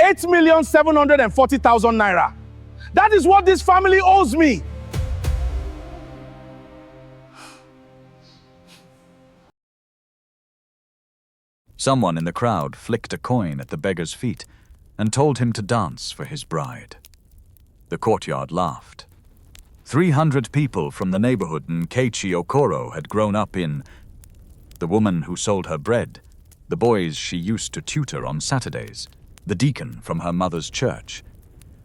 8,740,000 naira. That is what this family owes me. Someone in the crowd flicked a coin at the beggar's feet and told him to dance for his bride. The courtyard laughed. 300 people from the neighborhood Nkechi Okoro had grown up in. The woman who sold her bread, the boys she used to tutor on Saturdays, the deacon from her mother's church,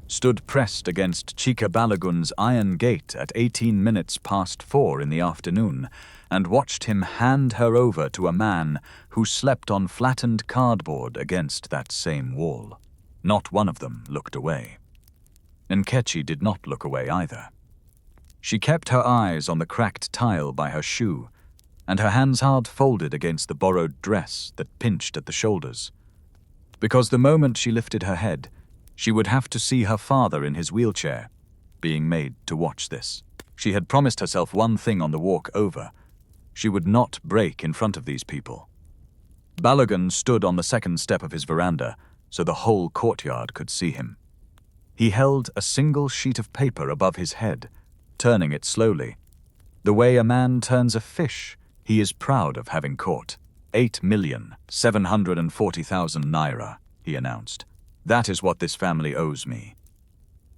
stood pressed against Chika Balogun's iron gate at 18 minutes past 4 in the afternoon and watched him hand her over to a man who slept on flattened cardboard against that same wall. Not one of them looked away. Nkechi did not look away either. She kept her eyes on the cracked tile by her shoe, and her hands hard folded against the borrowed dress that pinched at the shoulders. Because the moment she lifted her head, she would have to see her father in his wheelchair, being made to watch this. She had promised herself one thing on the walk over. She would not break in front of these people. Balogun stood on the second step of his veranda so the whole courtyard could see him. He held a single sheet of paper above his head, turning it slowly. The way a man turns a fish he is proud of having caught. 8,740,000 naira, he announced. That is what this family owes me.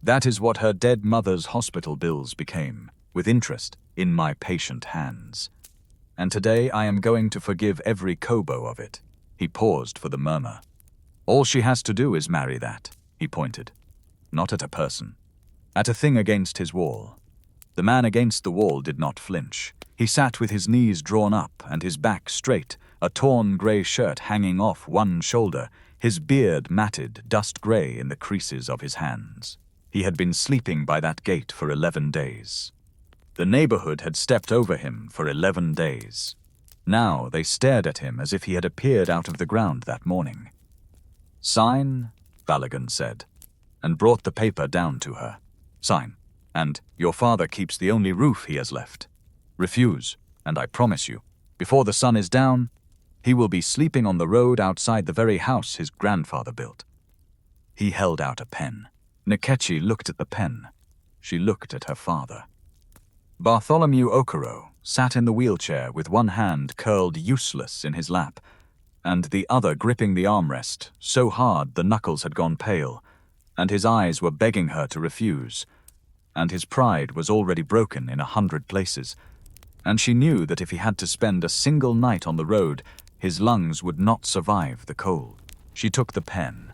That is what her dead mother's hospital bills became, with interest, in my patient hands. And today I am going to forgive every kobo of it. He paused for the murmur. All she has to do is marry that, he pointed. Not at a person. At a thing against his wall. The man against the wall did not flinch. He sat with his knees drawn up and his back straight, a torn grey shirt hanging off one shoulder, his beard matted dust grey in the creases of his hands. He had been sleeping by that gate for 11 days. The neighborhood had stepped over him for 11 days. Now they stared at him as if he had appeared out of the ground that morning. Sign, Balogun said, and brought the paper down to her. Sign, and your father keeps the only roof he has left. Refuse, and I promise you, before the sun is down, he will be sleeping on the road outside the very house his grandfather built. He held out a pen. Nkechi looked at the pen. She looked at her father. Bartholomew Okoro sat in the wheelchair with one hand curled useless in his lap, and the other gripping the armrest so hard the knuckles had gone pale, and his eyes were begging her to refuse, and his pride was already broken in 100 places, and she knew that if he had to spend a single night on the road, his lungs would not survive the cold. She took the pen.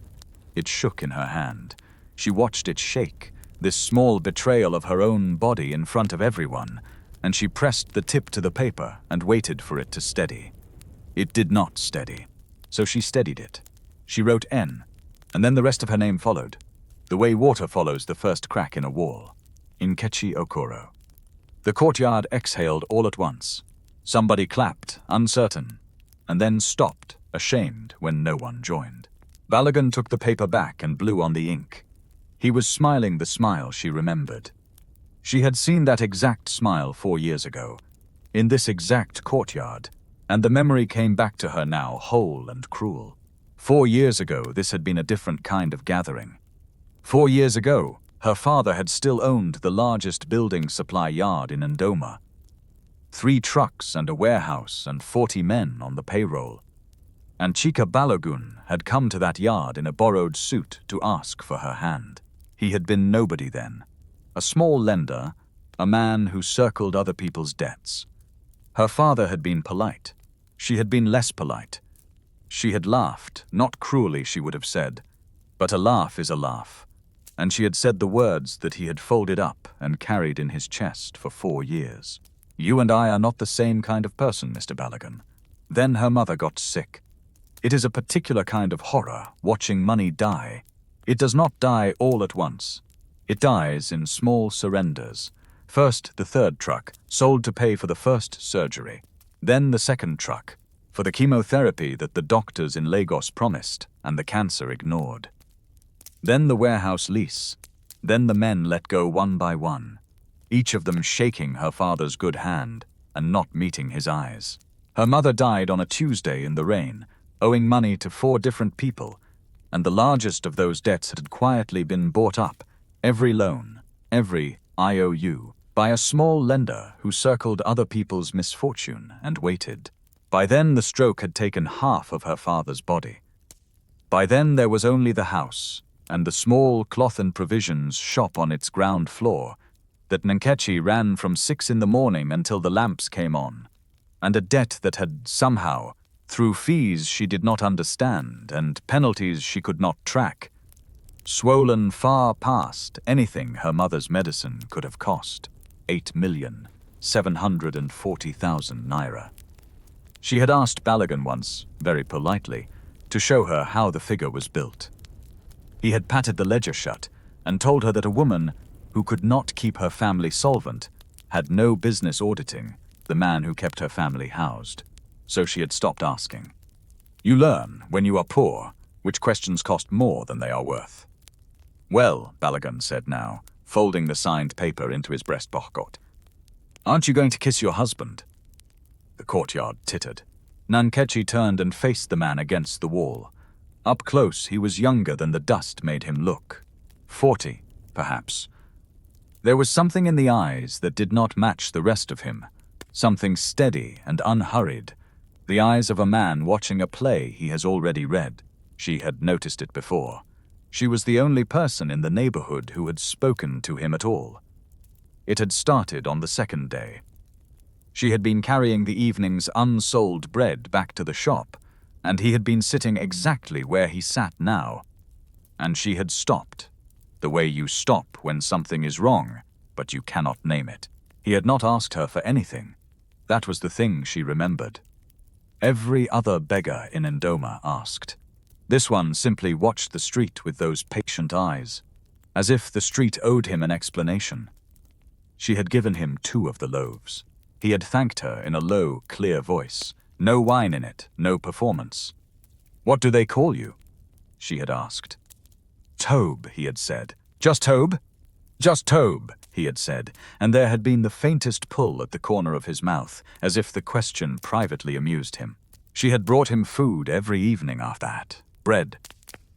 It shook in her hand. She watched it shake, this small betrayal of her own body in front of everyone, and she pressed the tip to the paper and waited for it to steady. It did not steady, so she steadied it. She wrote N, and then the rest of her name followed, the way water follows the first crack in a wall. Nkechi Okoro. The courtyard exhaled all at once. Somebody clapped, uncertain, and then stopped, ashamed, when no one joined. Balogun took the paper back and blew on the ink. He was smiling the smile she remembered. She had seen that exact smile 4 years ago, in this exact courtyard, and the memory came back to her now whole and cruel. 4 years ago, this had been a different kind of gathering. 4 years ago, her father had still owned the largest building supply yard in Ndoma. 3 trucks and a warehouse and 40 men on the payroll. And Chika Balogun had come to that yard in a borrowed suit to ask for her hand. He had been nobody then. A small lender, a man who circled other people's debts. Her father had been polite. She had been less polite. She had laughed, not cruelly she would have said, but a laugh is a laugh. And she had said the words that he had folded up and carried in his chest for 4 years. You and I are not the same kind of person, Mr. Balogun. Then her mother got sick. It is a particular kind of horror, watching money die. It does not die all at once. It dies in small surrenders. First the 3rd truck, sold to pay for the first surgery. Then the 2nd truck, for the chemotherapy that the doctors in Lagos promised and the cancer ignored. Then the warehouse lease. Then the men let go one by one, each of them shaking her father's good hand and not meeting his eyes. Her mother died on a Tuesday in the rain, owing money to 4 different people, and the largest of those debts had quietly been bought up, every loan, every IOU, by a small lender who circled other people's misfortune and waited. By then the stroke had taken half of her father's body. By then there was only the house, and the small cloth and provisions shop on its ground floor, that Nkechi ran from 6 in the morning until the lamps came on, and a debt that had somehow, through fees she did not understand and penalties she could not track, swollen far past anything her mother's medicine could have cost, 8,740,000 naira. She had asked Balagan once, very politely, to show her how the figure was built. He had patted the ledger shut and told her that a woman who could not keep her family solvent had no business auditing the man who kept her family housed. So she had stopped asking. You learn, when you are poor, which questions cost more than they are worth. Well, Balagan said now, folding the signed paper into his breast pocket. Aren't you going to kiss your husband? The courtyard tittered. Nkechi turned and faced the man against the wall. Up close, he was younger than the dust made him look. 40, perhaps. There was something in the eyes that did not match the rest of him, something steady and unhurried, the eyes of a man watching a play he has already read. She had noticed it before. She was the only person in the neighborhood who had spoken to him at all. It had started on the second day. She had been carrying the evening's unsold bread back to the shop, and he had been sitting exactly where he sat now. And she had stopped, the way you stop when something is wrong, but you cannot name it. He had not asked her for anything. That was the thing she remembered. Every other beggar in Ndoma asked. This one simply watched the street with those patient eyes, as if the street owed him an explanation. She had given him 2 of the loaves. He had thanked her in a low, clear voice. No wine in it, no performance. What do they call you? She had asked. Tobe, he had said. Just Tobe? Just Tobe, he had said, and there had been the faintest pull at the corner of his mouth, as if the question privately amused him. She had brought him food every evening after that. Bread.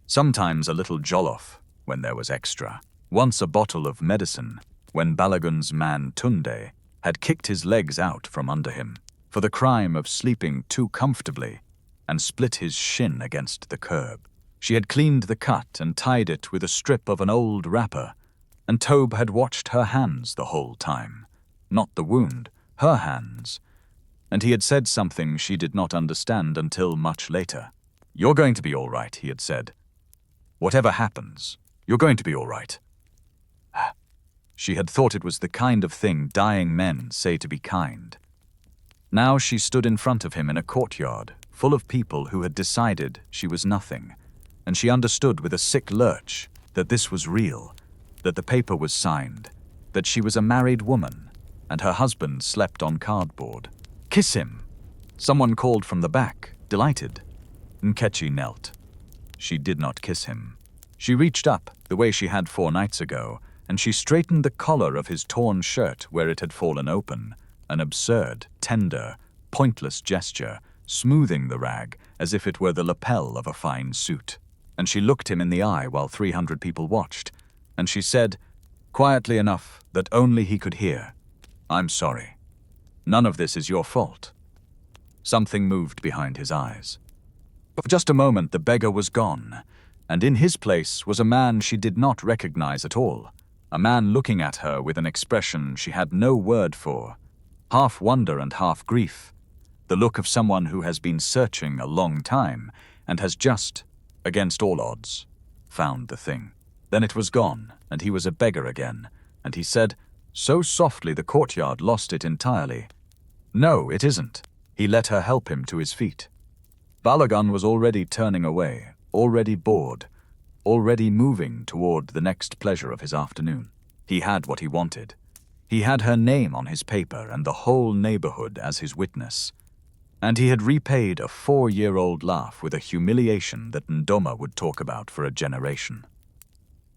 Sometimes a little jollof, when there was extra. Once a bottle of medicine, when Balagun's man Tunde had kicked his legs out from under him for the crime of sleeping too comfortably and split his shin against the curb. She had cleaned the cut and tied it with a strip of an old wrapper, and Tobe had watched her hands the whole time. Not the wound, her hands. And he had said something she did not understand until much later. You're going to be all right, he had said. Whatever happens, you're going to be all right. She had thought it was the kind of thing dying men say to be kind. Now she stood in front of him in a courtyard, full of people who had decided she was nothing, and she understood with a sick lurch that this was real, that the paper was signed, that she was a married woman, and her husband slept on cardboard. Kiss him! Someone called from the back, delighted. Nkechi knelt. She did not kiss him. She reached up, the way she had 4 nights ago, and she straightened the collar of his torn shirt where it had fallen open, an absurd, tender, pointless gesture, smoothing the rag as if it were the lapel of a fine suit. And she looked him in the eye while 300 people watched, and she said, quietly enough that only he could hear, I'm sorry. None of this is your fault. Something moved behind his eyes. For just a moment the beggar was gone, and in his place was a man she did not recognize at all, a man looking at her with an expression she had no word for, half wonder and half grief, the look of someone who has been searching a long time and has just, against all odds, found the thing. Then it was gone, and he was a beggar again, and he said, so softly the courtyard lost it entirely, No, it isn't. He let her help him to his feet. Balagan was already turning away, already bored, already moving toward the next pleasure of his afternoon. He had what he wanted. He had her name on his paper and the whole neighborhood as his witness. And he had repaid a 4-year-old laugh with a humiliation that Ndoma would talk about for a generation.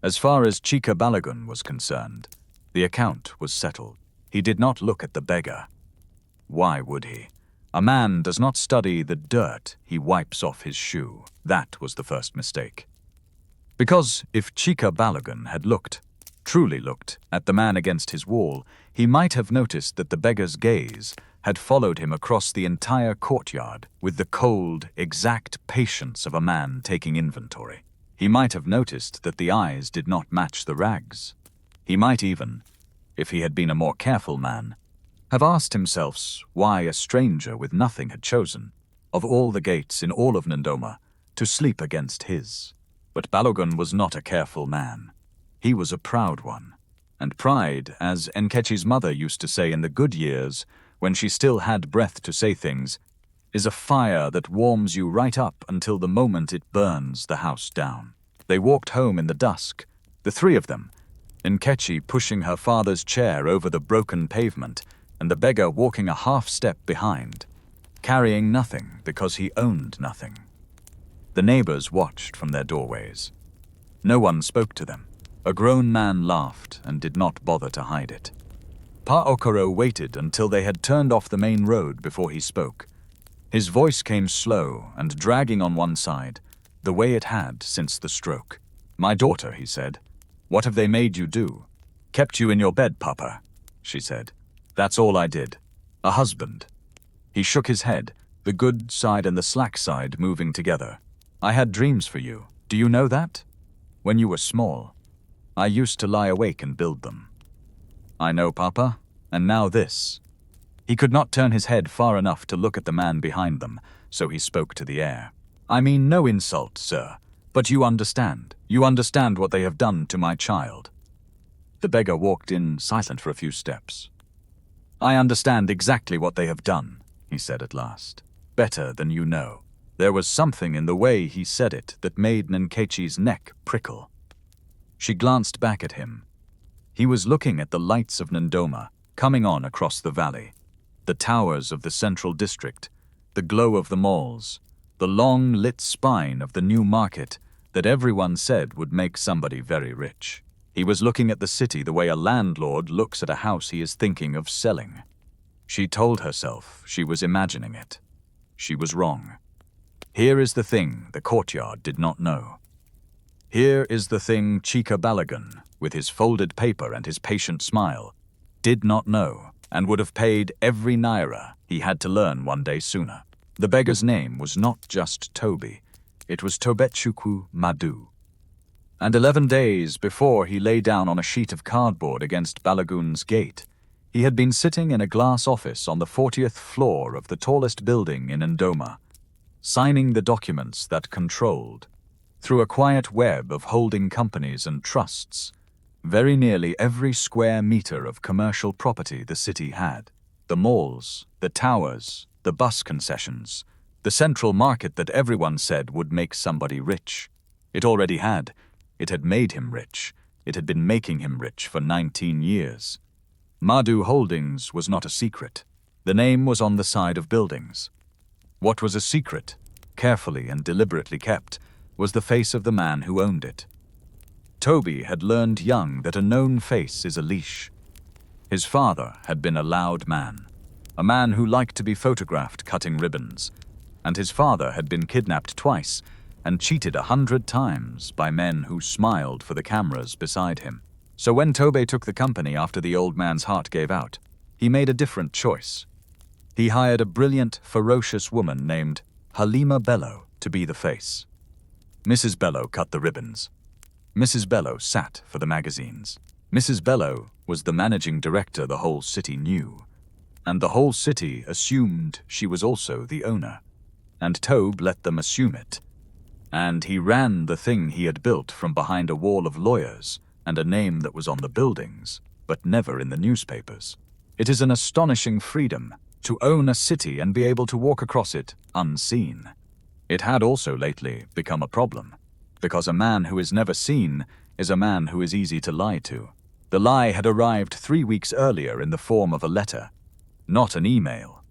As far as Chika Balagun was concerned, the account was settled. He did not look at the beggar. Why would he? A man does not study the dirt he wipes off his shoe. That was the first mistake. Because if Chika Balogun had truly looked, at the man against his wall, he might have noticed that the beggar's gaze had followed him across the entire courtyard with the cold, exact patience of a man taking inventory. He might have noticed that the eyes did not match the rags. He might even, if he had been a more careful man, have asked himself why a stranger with nothing had chosen, of all the gates in all of Ndoma, to sleep against his. But Balogun was not a careful man. He was a proud one. And pride, as Nkechi's mother used to say in the good years, when she still had breath to say things, is a fire that warms you right up until the moment it burns the house down. They walked home in the dusk, the three of them, Nkechi pushing her father's chair over the broken pavement, and the beggar walking a half step behind, carrying nothing because he owned nothing. The neighbors watched from their doorways. No one spoke to them. A grown man laughed and did not bother to hide it. Pa Okoro waited until they had turned off the main road before he spoke. His voice came slow and dragging on one side, the way it had since the stroke. "My daughter," he said. "What have they made you do?" "Kept you in your bed, Papa," she said. "That's all I did. A husband." He shook his head, the good side and the slack side moving together. "I had dreams for you. Do you know that? When you were small. I used to lie awake and build them." "I know, Papa, and now this." He could not turn his head far enough to look at the man behind them, so he spoke to the air. "I mean no insult, sir, but you understand. You understand what they have done to my child." The beggar walked in silent for a few steps. "I understand exactly what they have done," he said at last. "Better than you know." There was something in the way he said it that made Nkechi's neck prickle. She glanced back at him. He was looking at the lights of Ndoma coming on across the valley, the towers of the central district, the glow of the malls, the long lit spine of the new market that everyone said would make somebody very rich. He was looking at the city the way a landlord looks at a house he is thinking of selling. She told herself she was imagining it. She was wrong. Here is the thing the courtyard did not know. Here is the thing Chika Balogun, with his folded paper and his patient smile, did not know, and would have paid every naira he had to learn one day sooner. The beggar's name was not just Toby, it was Tobetchukwu Madu. And 11 days before he lay down on a sheet of cardboard against Balogun's gate, he had been sitting in a glass office on the 40th floor of the tallest building in Ndoma, signing the documents that controlled, through a quiet web of holding companies and trusts, very nearly every square meter of commercial property the city had. The malls, the towers, the bus concessions, the central market that everyone said would make somebody rich. It already had. It had made him rich. It had been making him rich for 19 years. Madu Holdings was not a secret. The name was on the side of buildings. What was a secret, carefully and deliberately kept, was the face of the man who owned it. Toby had learned young that a known face is a leash. His father had been a loud man, a man who liked to be photographed cutting ribbons, and his father had been kidnapped twice and cheated 100 times by men who smiled for the cameras beside him. So when Toby took the company after the old man's heart gave out, he made a different choice. He hired a brilliant, ferocious woman named Halima Bello to be the face. Mrs. Bello cut the ribbons. Mrs. Bello sat for the magazines. Mrs. Bello was the managing director the whole city knew, and the whole city assumed she was also the owner. And Tobe let them assume it. And he ran the thing he had built from behind a wall of lawyers and a name that was on the buildings, but never in the newspapers. It is an astonishing freedom to own a city and be able to walk across it unseen. It had also lately become a problem, because a man who is never seen is a man who is easy to lie to. The lie had arrived 3 weeks earlier in the form of a letter, not an email.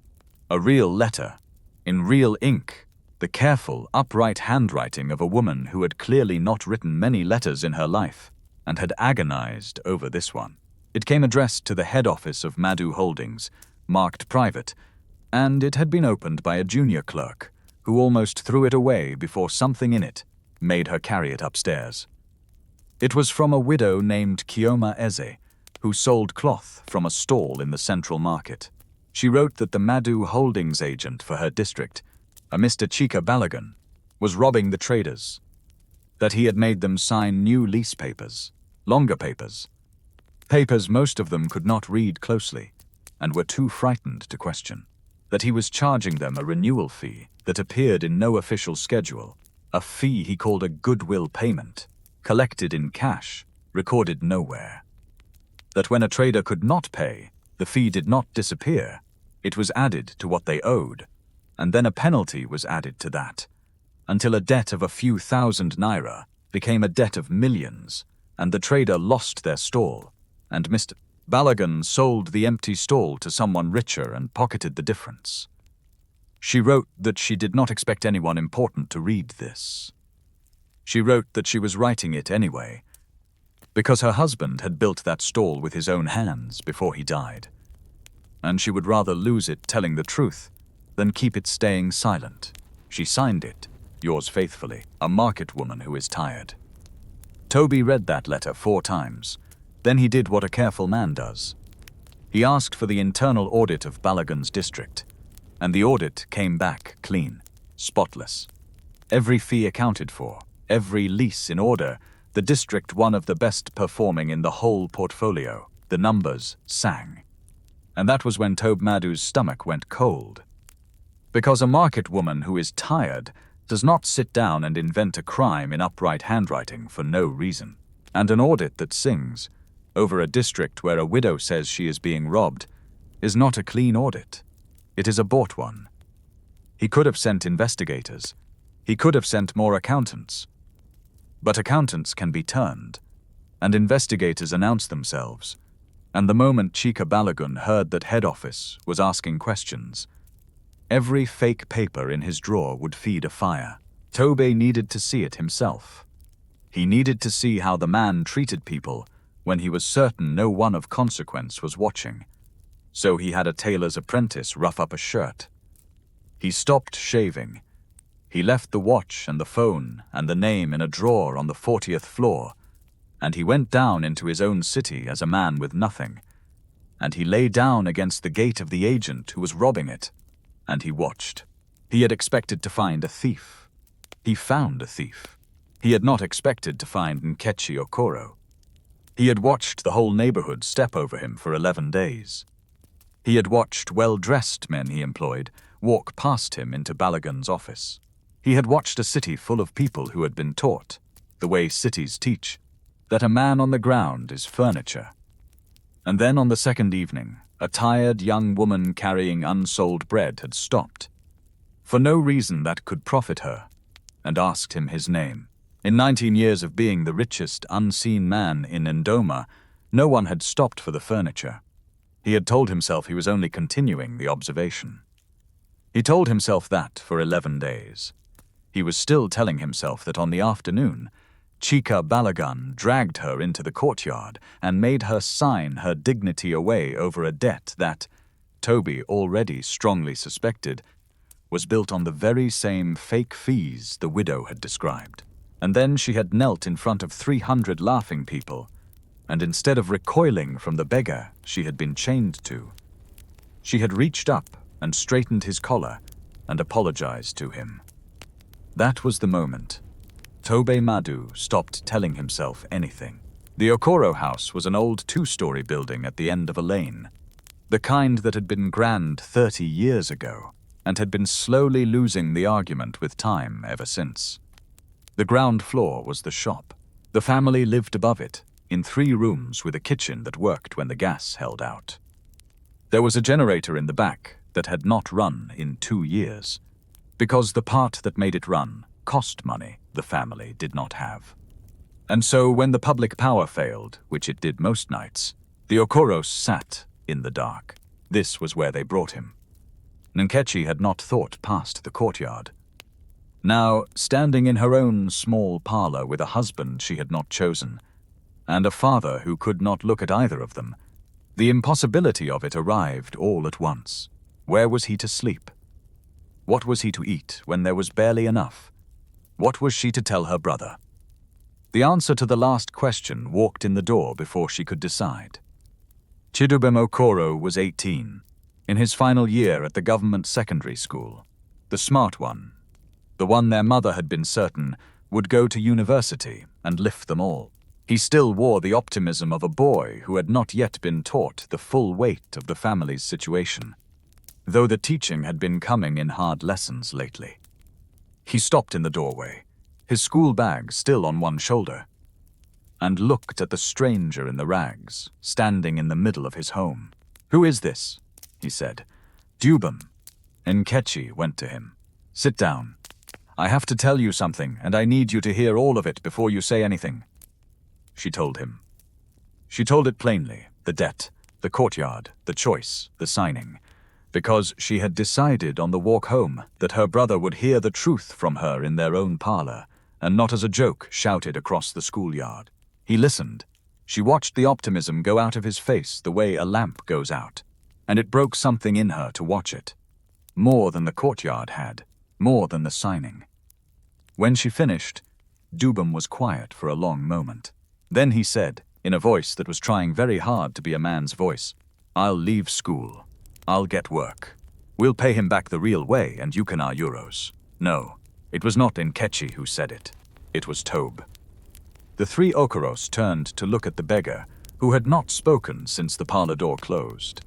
A real letter, in real ink, the careful, upright handwriting of a woman who had clearly not written many letters in her life, and had agonized over this one. It came addressed to the head office of Madu Holdings, marked private, and it had been opened by a junior clerk, who almost threw it away before something in it made her carry it upstairs. It was from a widow named Kioma Eze, who sold cloth from a stall in the central market. She wrote that the Madu Holdings agent for her district, a Mr. Chika Balagan, was robbing the traders, that he had made them sign new lease papers, longer papers most of them could not read closely and were too frightened to question, that he was charging them a renewal fee that appeared in no official schedule, a fee he called a goodwill payment, collected in cash, recorded nowhere. That when a trader could not pay, the fee did not disappear, it was added to what they owed, and then a penalty was added to that, until a debt of a few thousand naira became a debt of millions, and the trader lost their stall, and Mr. Balagan sold the empty stall to someone richer and pocketed the difference. She wrote that she did not expect anyone important to read this. She wrote that she was writing it anyway, because her husband had built that stall with his own hands before he died, and she would rather lose it telling the truth than keep it staying silent. She signed it, "Yours faithfully, a market woman who is tired." Toby read that letter 4 times. Then he did what a careful man does. He asked for the internal audit of Balagan's district, and the audit came back clean, spotless. Every fee accounted for, every lease in order, the district one of the best performing in the whole portfolio. The numbers sang. And that was when Tobe Madu's stomach went cold. Because a market woman who is tired does not sit down and invent a crime in upright handwriting for no reason. And an audit that sings over a district where a widow says she is being robbed is not a clean audit. It is a bought one. He could have sent investigators. He could have sent more accountants. But accountants can be turned, and investigators announce themselves. And the moment Chika Balagun heard that head office was asking questions, every fake paper in his drawer would feed a fire. Tobe needed to see it himself. He needed to see how the man treated people when he was certain no one of consequence was watching. So he had a tailor's apprentice rough up a shirt. He stopped shaving. He left the watch and the phone and the name in a drawer on the 40th floor, and he went down into his own city as a man with nothing, and he lay down against the gate of the agent who was robbing it, and he watched. He had expected to find a thief. He found a thief. He had not expected to find Nkechi Okoro. He had watched the whole neighborhood step over him for 11 days. He had watched well-dressed men he employed walk past him into Balagan's office. He had watched a city full of people who had been taught, the way cities teach, that a man on the ground is furniture. And then on the second evening, a tired young woman carrying unsold bread had stopped, for no reason that could profit her, and asked him his name. In 19 years of being the richest unseen man in Ndoma, no one had stopped for the furniture. He had told himself he was only continuing the observation. He told himself that for 11 days. He was still telling himself that on the afternoon, Chika Balagan dragged her into the courtyard and made her sign her dignity away over a debt that, Toby already strongly suspected, was built on the very same fake fees the widow had described. And then she had knelt in front of 300 laughing people, and instead of recoiling from the beggar she had been chained to, she had reached up and straightened his collar and apologized to him. That was the moment. Tobe Madu stopped telling himself anything. The Okoro house was an old 2-story building at the end of a lane, the kind that had been grand 30 years ago, and had been slowly losing the argument with time ever since. The ground floor was the shop. The family lived above it, in 3 rooms with a kitchen that worked when the gas held out. There was a generator in the back that had not run in 2 years, because the part that made it run cost money the family did not have. And so when the public power failed, which it did most nights, the Okoros sat in the dark. This was where they brought him. Nkechi had not thought past the courtyard. Now, standing in her own small parlor with a husband she had not chosen, and a father who could not look at either of them, the impossibility of it arrived all at once. Where was he to sleep? What was he to eat when there was barely enough? What was she to tell her brother? The answer to the last question walked in the door before she could decide. Chidubem Okoro was 18, in his final year at the government secondary school. The smart one. The one their mother had been certain would go to university and lift them all. He still wore the optimism of a boy who had not yet been taught the full weight of the family's situation, though the teaching had been coming in hard lessons lately. He stopped in the doorway, his school bag still on one shoulder, and looked at the stranger in the rags, standing in the middle of his home. "Who is this?" he said. "Dubem." Nkechi went to him. "Sit down. I have to tell you something, and I need you to hear all of it before you say anything." She told him. She told it plainly, the debt, the courtyard, the choice, the signing, because she had decided on the walk home that her brother would hear the truth from her in their own parlor, and not as a joke shouted across the schoolyard. He listened. She watched the optimism go out of his face the way a lamp goes out, and it broke something in her to watch it. More than the courtyard had, more than the signing. When she finished, Dubem was quiet for a long moment. Then he said, in a voice that was trying very hard to be a man's voice, "I'll leave school. I'll get work. We'll pay him back the real way and you can our euros." No, it was not Nkechi who said it. It was Tobe. The three Okoros turned to look at the beggar, who had not spoken since the parlor door closed.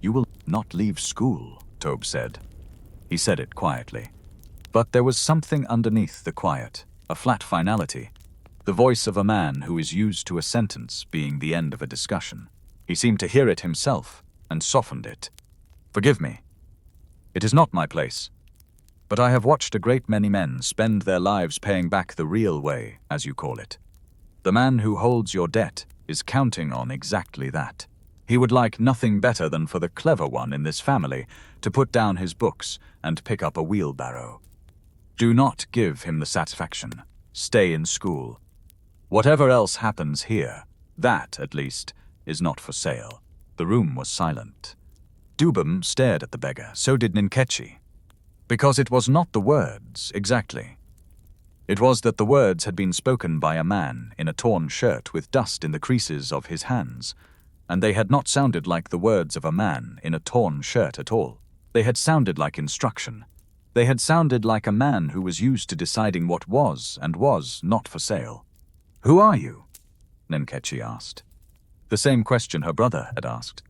"You will not leave school," Tobe said. He said it quietly. But there was something underneath the quiet, a flat finality, the voice of a man who is used to a sentence being the end of a discussion. He seemed to hear it himself and softened it. "Forgive me. It is not my place. But I have watched a great many men spend their lives paying back the real way, as you call it. The man who holds your debt is counting on exactly that. He would like nothing better than for the clever one in this family to put down his books and pick up a wheelbarrow. Do not give him the satisfaction. Stay in school. Whatever else happens here, that, at least, is not for sale." The room was silent. Dubem stared at the beggar, so did Nkechi. Because it was not the words, exactly. It was that the words had been spoken by a man in a torn shirt with dust in the creases of his hands, and they had not sounded like the words of a man in a torn shirt at all. They had sounded like instruction. They had sounded like a man who was used to deciding what was and was not for sale. "Who are you?" Nkechi asked. The same question her brother had asked,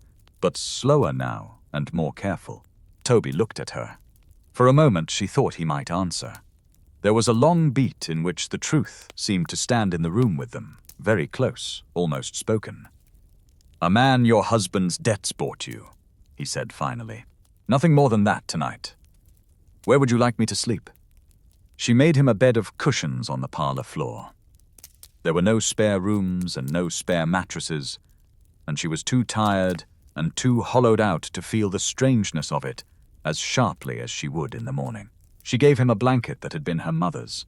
but slower now and more careful. Toby looked at her. For a moment she thought he might answer. There was a long beat in which the truth seemed to stand in the room with them, very close, almost spoken. "A man your husband's debts bought you," he said finally. "Nothing more than that tonight. Where would you like me to sleep?" She made him a bed of cushions on the parlor floor. There were no spare rooms and no spare mattresses, and she was too tired and too hollowed out to feel the strangeness of it as sharply as she would in the morning. She gave him a blanket that had been her mother's.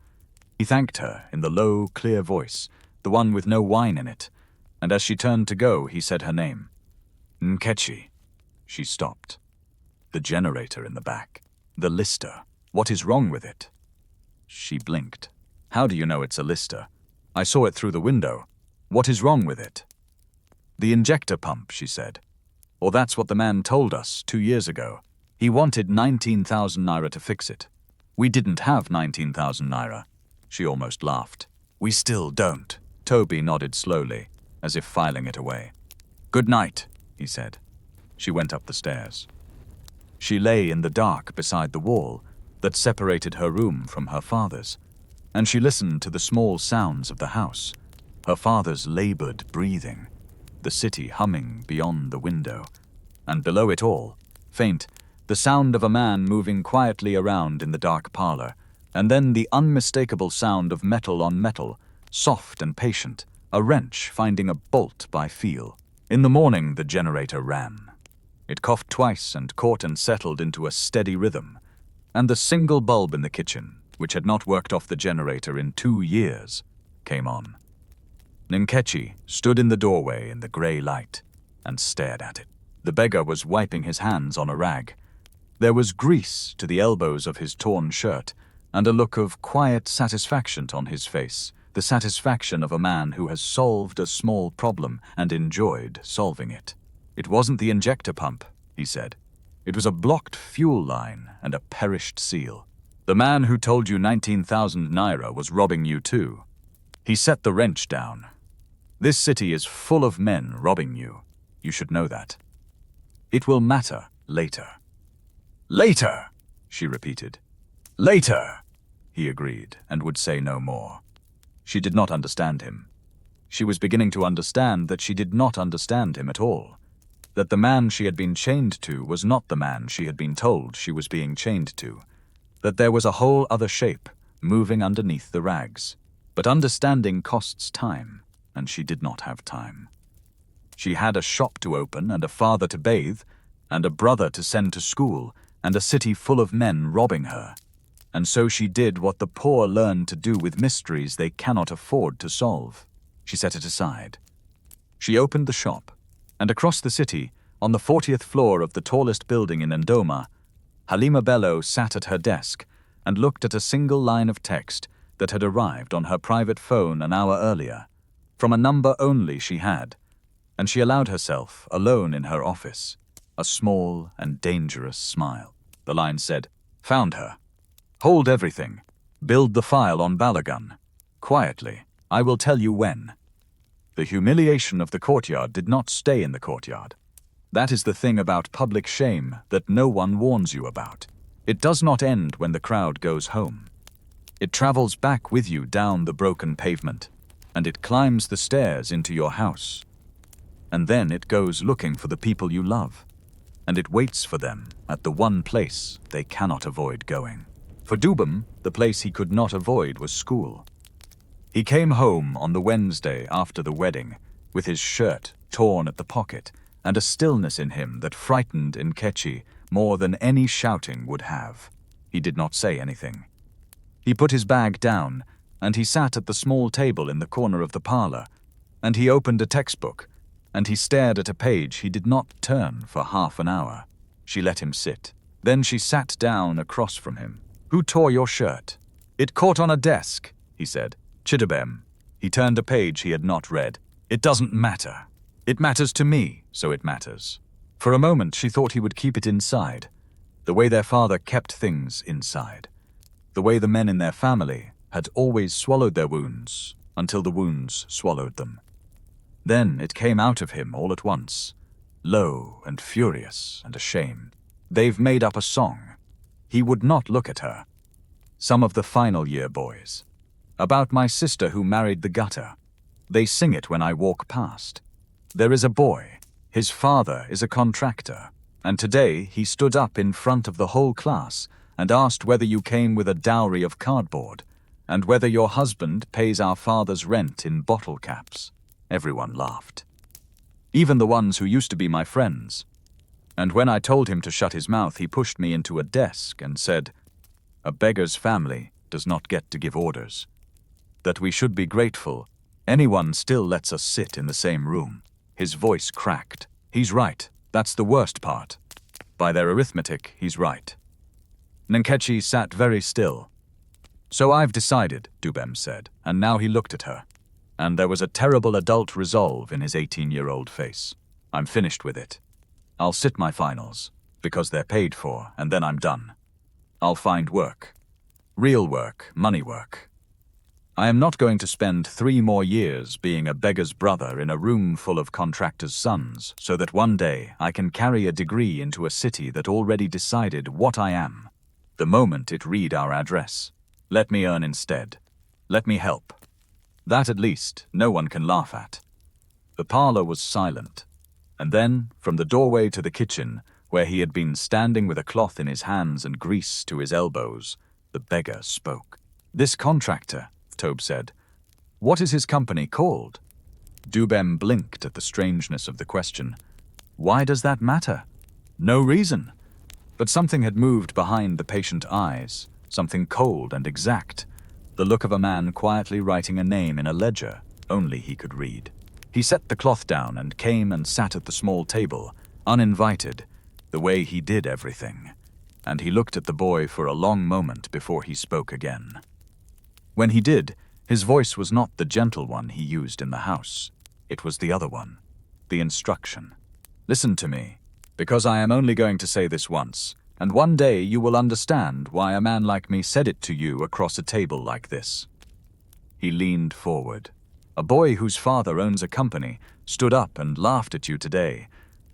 He thanked her in the low, clear voice, the one with no wine in it, and as she turned to go, he said her name. "Nkechi." She stopped. "The generator in the back. The Lister. What is wrong with it?" She blinked. "How do you know it's a Lister? I saw it through the window. What is wrong with it?" "The injector pump," she said. "Or that's what the man told us 2 years ago. He wanted 19,000 naira to fix it. We didn't have 19,000 naira." She almost laughed. "We still don't." Toby nodded slowly, as if filing it away. "Good night," he said. She went up the stairs. She lay in the dark beside the wall that separated her room from her father's, and she listened to the small sounds of the house, her father's labored breathing, the city humming beyond the window, and below it all, faint, the sound of a man moving quietly around in the dark parlor, and then the unmistakable sound of metal on metal, soft and patient, a wrench finding a bolt by feel. In the morning the generator ran. It coughed twice and caught and settled into a steady rhythm, and the single bulb in the kitchen, which had not worked off the generator in 2 years, came on. Nkechi stood in the doorway in the grey light and stared at it. The beggar was wiping his hands on a rag. There was grease to the elbows of his torn shirt and a look of quiet satisfaction on his face the satisfaction of a man who has solved a small problem and enjoyed solving it. It wasn't the injector pump, he said. It was a blocked fuel line and a perished seal. The man who told you 19,000 naira was robbing you too. He set the wrench down. This city is full of men robbing you. You should know that. It will matter later. Later, she repeated. Later, he agreed and would say no more. She did not understand him. She was beginning to understand that she did not understand him at all. That the man she had been chained to was not the man she had been told she was being chained to. That there was a whole other shape moving underneath the rags. But understanding costs time, and she did not have time. She had a shop to open and a father to bathe, and a brother to send to school, and a city full of men robbing her. And so she did what the poor learn to do with mysteries they cannot afford to solve. She set it aside. She opened the shop, and across the city, on the 40th floor of the tallest building in Ndoma, Halima Bello sat at her desk and looked at a single line of text that had arrived on her private phone an hour earlier, from a number only she had, and she allowed herself, alone in her office, a small and dangerous smile. The line said, "Found her. Hold everything. Build the file on Balagun. Quietly. I will tell you when." The humiliation of the courtyard did not stay in the courtyard. That is the thing about public shame that no one warns you about. It does not end when the crowd goes home. It travels back with you down the broken pavement, and it climbs the stairs into your house. And then it goes looking for the people you love, and it waits for them at the one place they cannot avoid going. For Dubem, the place he could not avoid was school. He came home on the Wednesday after the wedding, with his shirt torn at the pocket, and a stillness in him that frightened Nkechi more than any shouting would have. He did not say anything. He put his bag down, and he sat at the small table in the corner of the parlor, and he opened a textbook, and he stared at a page he did not turn for half an hour. She let him sit. Then she sat down across from him. "Who tore your shirt?" "It caught on a desk," he said. "Chidubem." He turned a page he had not read. "It doesn't matter. It matters to me, so it matters." For a moment she thought he would keep it inside, the way their father kept things inside, the way the men in their family had always swallowed their wounds until the wounds swallowed them. Then it came out of him all at once, low and furious and ashamed. "They've made up a song." He would not look at her. "Some of the final year boys. About my sister who married the gutter. They sing it when I walk past. There is a boy. His father is a contractor. And today he stood up in front of the whole class and asked whether you came with a dowry of cardboard, and whether your husband pays our father's rent in bottle caps." Everyone laughed. Even the ones who used to be my friends. And when I told him to shut his mouth, he pushed me into a desk and said, "A beggar's family does not get to give orders. That we should be grateful. Anyone still lets us sit in the same room." His voice cracked. "He's right. That's the worst part. By their arithmetic, he's right." Nkechi sat very still. "So I've decided," Dubem said, and now he looked at her. And there was a terrible adult resolve in his 18-year-old face. "I'm finished with it. I'll sit my finals, because they're paid for, and then I'm done. I'll find work. Real work, money work. I am not going to spend 3 more years being a beggar's brother in a room full of contractors' sons, so that one day I can carry a degree into a city that already decided what I am, the moment it read our address. Let me earn instead. Let me help. That at least no one can laugh at." The parlor was silent, and then, from the doorway to the kitchen, where he had been standing with a cloth in his hands and grease to his elbows, the beggar spoke. "This contractor," Tobe said. "What is his company called?" Dubem blinked at the strangeness of the question. Why does that matter? No reason. But something had moved behind the patient eyes, something cold and exact, the look of a man quietly writing a name in a ledger only he could read. He set the cloth down and came and sat at the small table, uninvited, the way he did everything, and he looked at the boy for a long moment before he spoke again. When he did, His voice was not the gentle one he used in the house. It was the other one, the instruction. Listen to me, because I am only going to say this once, and one day you will understand why a man like me said it to you across a table like this. He leaned forward. A boy whose father owns a company stood up and laughed at you today,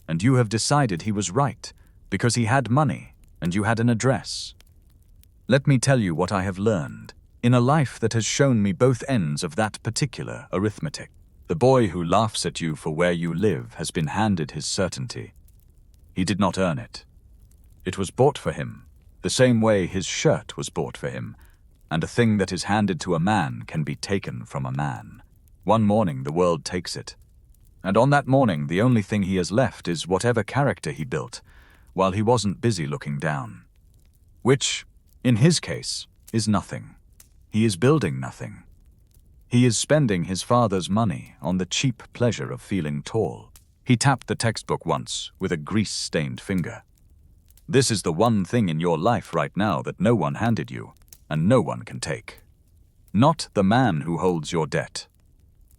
and you have decided he was right, because he had money and you had an address. Let me tell you what I have learned in a life that has shown me both ends of that particular arithmetic. The boy who laughs at you for where you live has been handed his certainty. He did not earn it. It was bought for him, the same way his shirt was bought for him, and a thing that is handed to a man can be taken from a man. One morning the world takes it, and on that morning the only thing he has left is whatever character he built while he wasn't busy looking down. Which, in his case, is nothing. He is building nothing. He is spending his father's money on the cheap pleasure of feeling tall. He tapped the textbook once with a grease-stained finger. This is the one thing in your life right now that no one handed you, and no one can take. Not the man who holds your debt.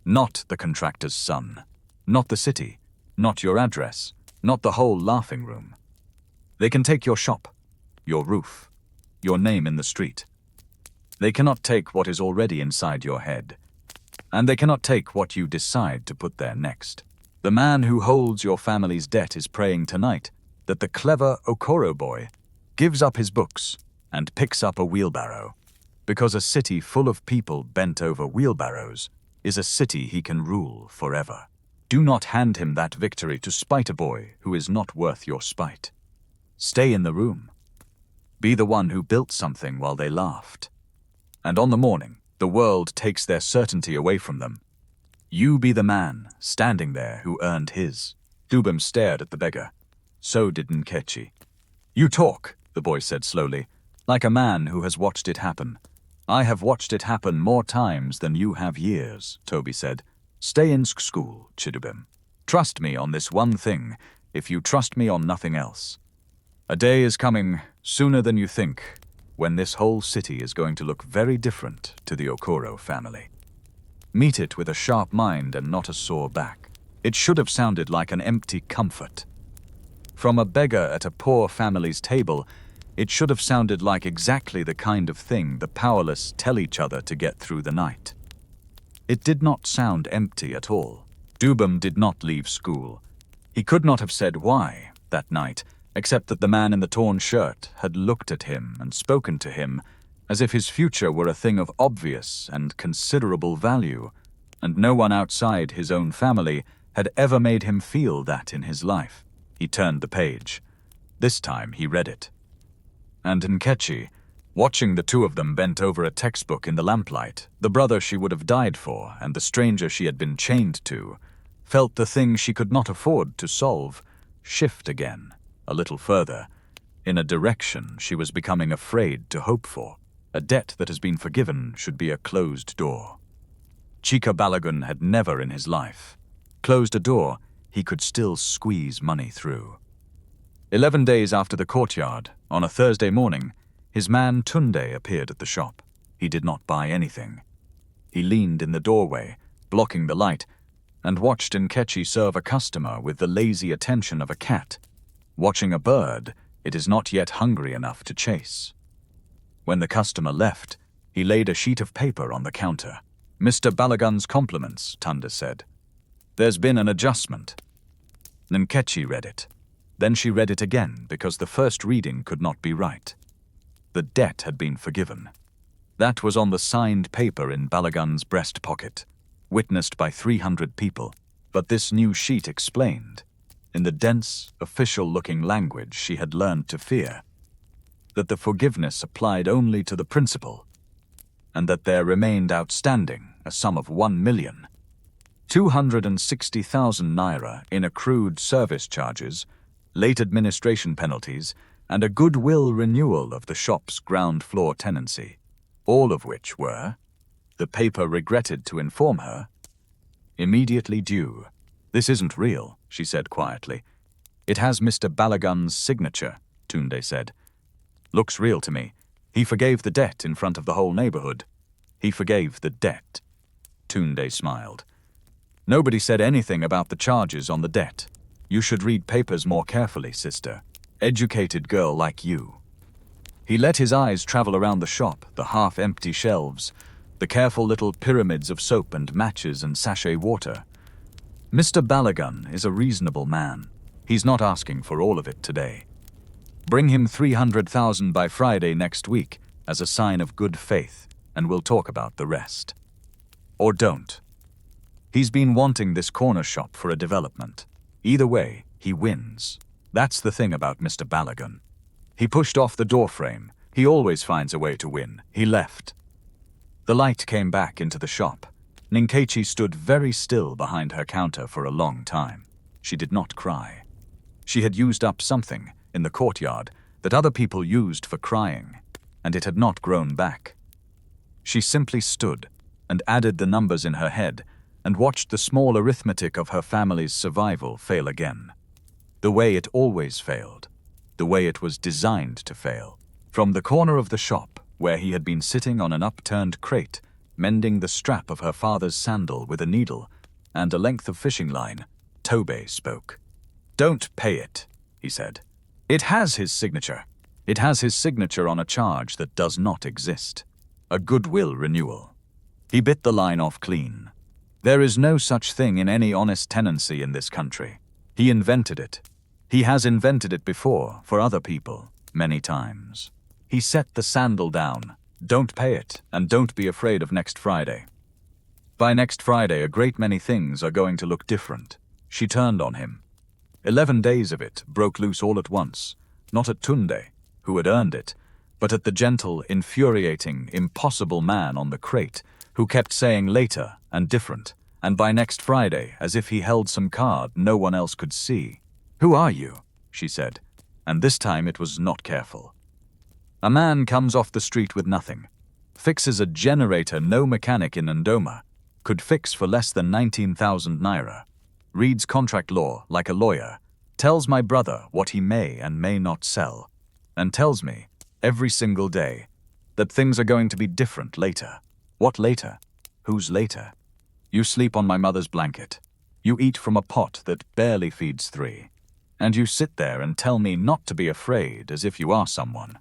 Not the contractor's son. Not the city. Not your address. Not the whole laughing room. They can take your shop, your roof, your name in the street. They cannot take what is already inside your head, and they cannot take what you decide to put there next. The man who holds your family's debt is praying tonight that the clever Okoro boy gives up his books and picks up a wheelbarrow, because a city full of people bent over wheelbarrows is a city he can rule forever. Do not hand him that victory to spite a boy who is not worth your spite. Stay in the room. Be the one who built something while they laughed. And on the morning, the world takes their certainty away from them. You be the man standing there who earned his. Dubem stared at the beggar. So did Nkechi. You talk, the boy said slowly, like a man who has watched it happen. I have watched it happen more times than you have years, Toby said. Stay in school, Chidubem. Trust me on this one thing, if you trust me on nothing else. A day is coming, sooner than you think, when this whole city is going to look very different to the Okoro family. Meet it with a sharp mind and not a sore back. It should have sounded like an empty comfort. From a beggar at a poor family's table, it should have sounded like exactly the kind of thing the powerless tell each other to get through the night. It did not sound empty at all. Dubem did not leave school. He could not have said why that night, except that the man in the torn shirt had looked at him and spoken to him as if his future were a thing of obvious and considerable value, and no one outside his own family had ever made him feel that in his life. He turned the page. This time he read it. And Nkechi, watching the two of them bent over a textbook in the lamplight, the brother she would have died for and the stranger she had been chained to, felt the thing she could not afford to solve shift again, a little further, in a direction she was becoming afraid to hope for. A debt that has been forgiven should be a closed door. Chika Balagun had never in his life closed a door he could still squeeze money through. 11 days after the courtyard, on a Thursday morning, his man Tunde appeared at the shop. He did not buy anything. He leaned in the doorway, blocking the light, and watched Nkechi serve a customer with the lazy attention of a cat. Watching a bird, it is not yet hungry enough to chase. When the customer left, he laid a sheet of paper on the counter. Mr. Balagun's compliments, Tunde said. There's been an adjustment. Nkechi read it. Then she read it again because the first reading could not be right. The debt had been forgiven. That was on the signed paper in Balagun's breast pocket, witnessed by 300 people. But this new sheet explained, in the dense, official-looking language she had learned to fear, that the forgiveness applied only to the principal, and that there remained outstanding a sum of 1,260,000 naira in accrued service charges, late administration penalties, and a goodwill renewal of the shop's ground floor tenancy, all of which were, the paper regretted to inform her, immediately due. This isn't real, she said quietly. It has Mr. Balagun's signature, Tunde said. Looks real to me. He forgave the debt in front of the whole neighborhood. He forgave the debt. Tunde smiled. Nobody said anything about the charges on the debt. You should read papers more carefully, sister. Educated girl like you. He let his eyes travel around the shop, the half-empty shelves, the careful little pyramids of soap and matches and sachet water. Mr. Balagun is a reasonable man. He's not asking for all of it today. Bring him 300,000 by Friday next week as a sign of good faith, and we'll talk about the rest. Or don't. He's been wanting this corner shop for a development. Either way, he wins. That's the thing about Mr. Balagun. He pushed off the doorframe. He always finds a way to win. He left. The light came back into the shop. Ninkechi stood very still behind her counter for a long time. She did not cry. She had used up something in the courtyard that other people used for crying, and it had not grown back. She simply stood and added the numbers in her head and watched the small arithmetic of her family's survival fail again. The way it always failed. The way it was designed to fail. From the corner of the shop, where he had been sitting on an upturned crate, mending the strap of her father's sandal with a needle and a length of fishing line, Tobe spoke. "Don't pay it," he said. "It has his signature. It has his signature on a charge that does not exist. A goodwill renewal." He bit the line off clean. There is no such thing in any honest tenancy in this country. He invented it. He has invented it before, for other people, many times. He set the sandal down. Don't pay it, and don't be afraid of next Friday. By next Friday, a great many things are going to look different. She turned on him. 11 days of it broke loose all at once, not at Tunde, who had earned it, but at the gentle, infuriating, impossible man on the crate, who kept saying later and different, and by next Friday, as if he held some card no one else could see. "Who are you?" she said, and this time it was not careful. A man comes off the street with nothing, fixes a generator no mechanic in Ndoma could fix for less than 19,000 naira, reads contract law like a lawyer, tells my brother what he may and may not sell, and tells me, every single day, that things are going to be different later. What later? Who's later? You sleep on my mother's blanket. You eat from a pot that barely feeds 3. And you sit there and tell me not to be afraid as if you are someone.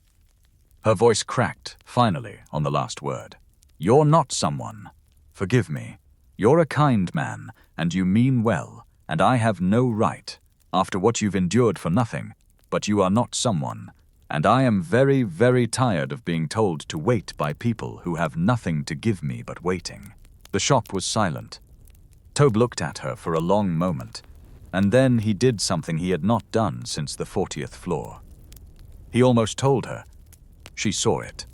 Her voice cracked, finally, on the last word. You're not someone. Forgive me. You're a kind man, and you mean well, and I have no right, after what you've endured for nothing, but you are not someone, and I am very, very tired of being told to wait by people who have nothing to give me but waiting. The shop was silent. Tobe looked at her for a long moment, and then he did something he had not done since the 40th floor. He almost told her. She saw it.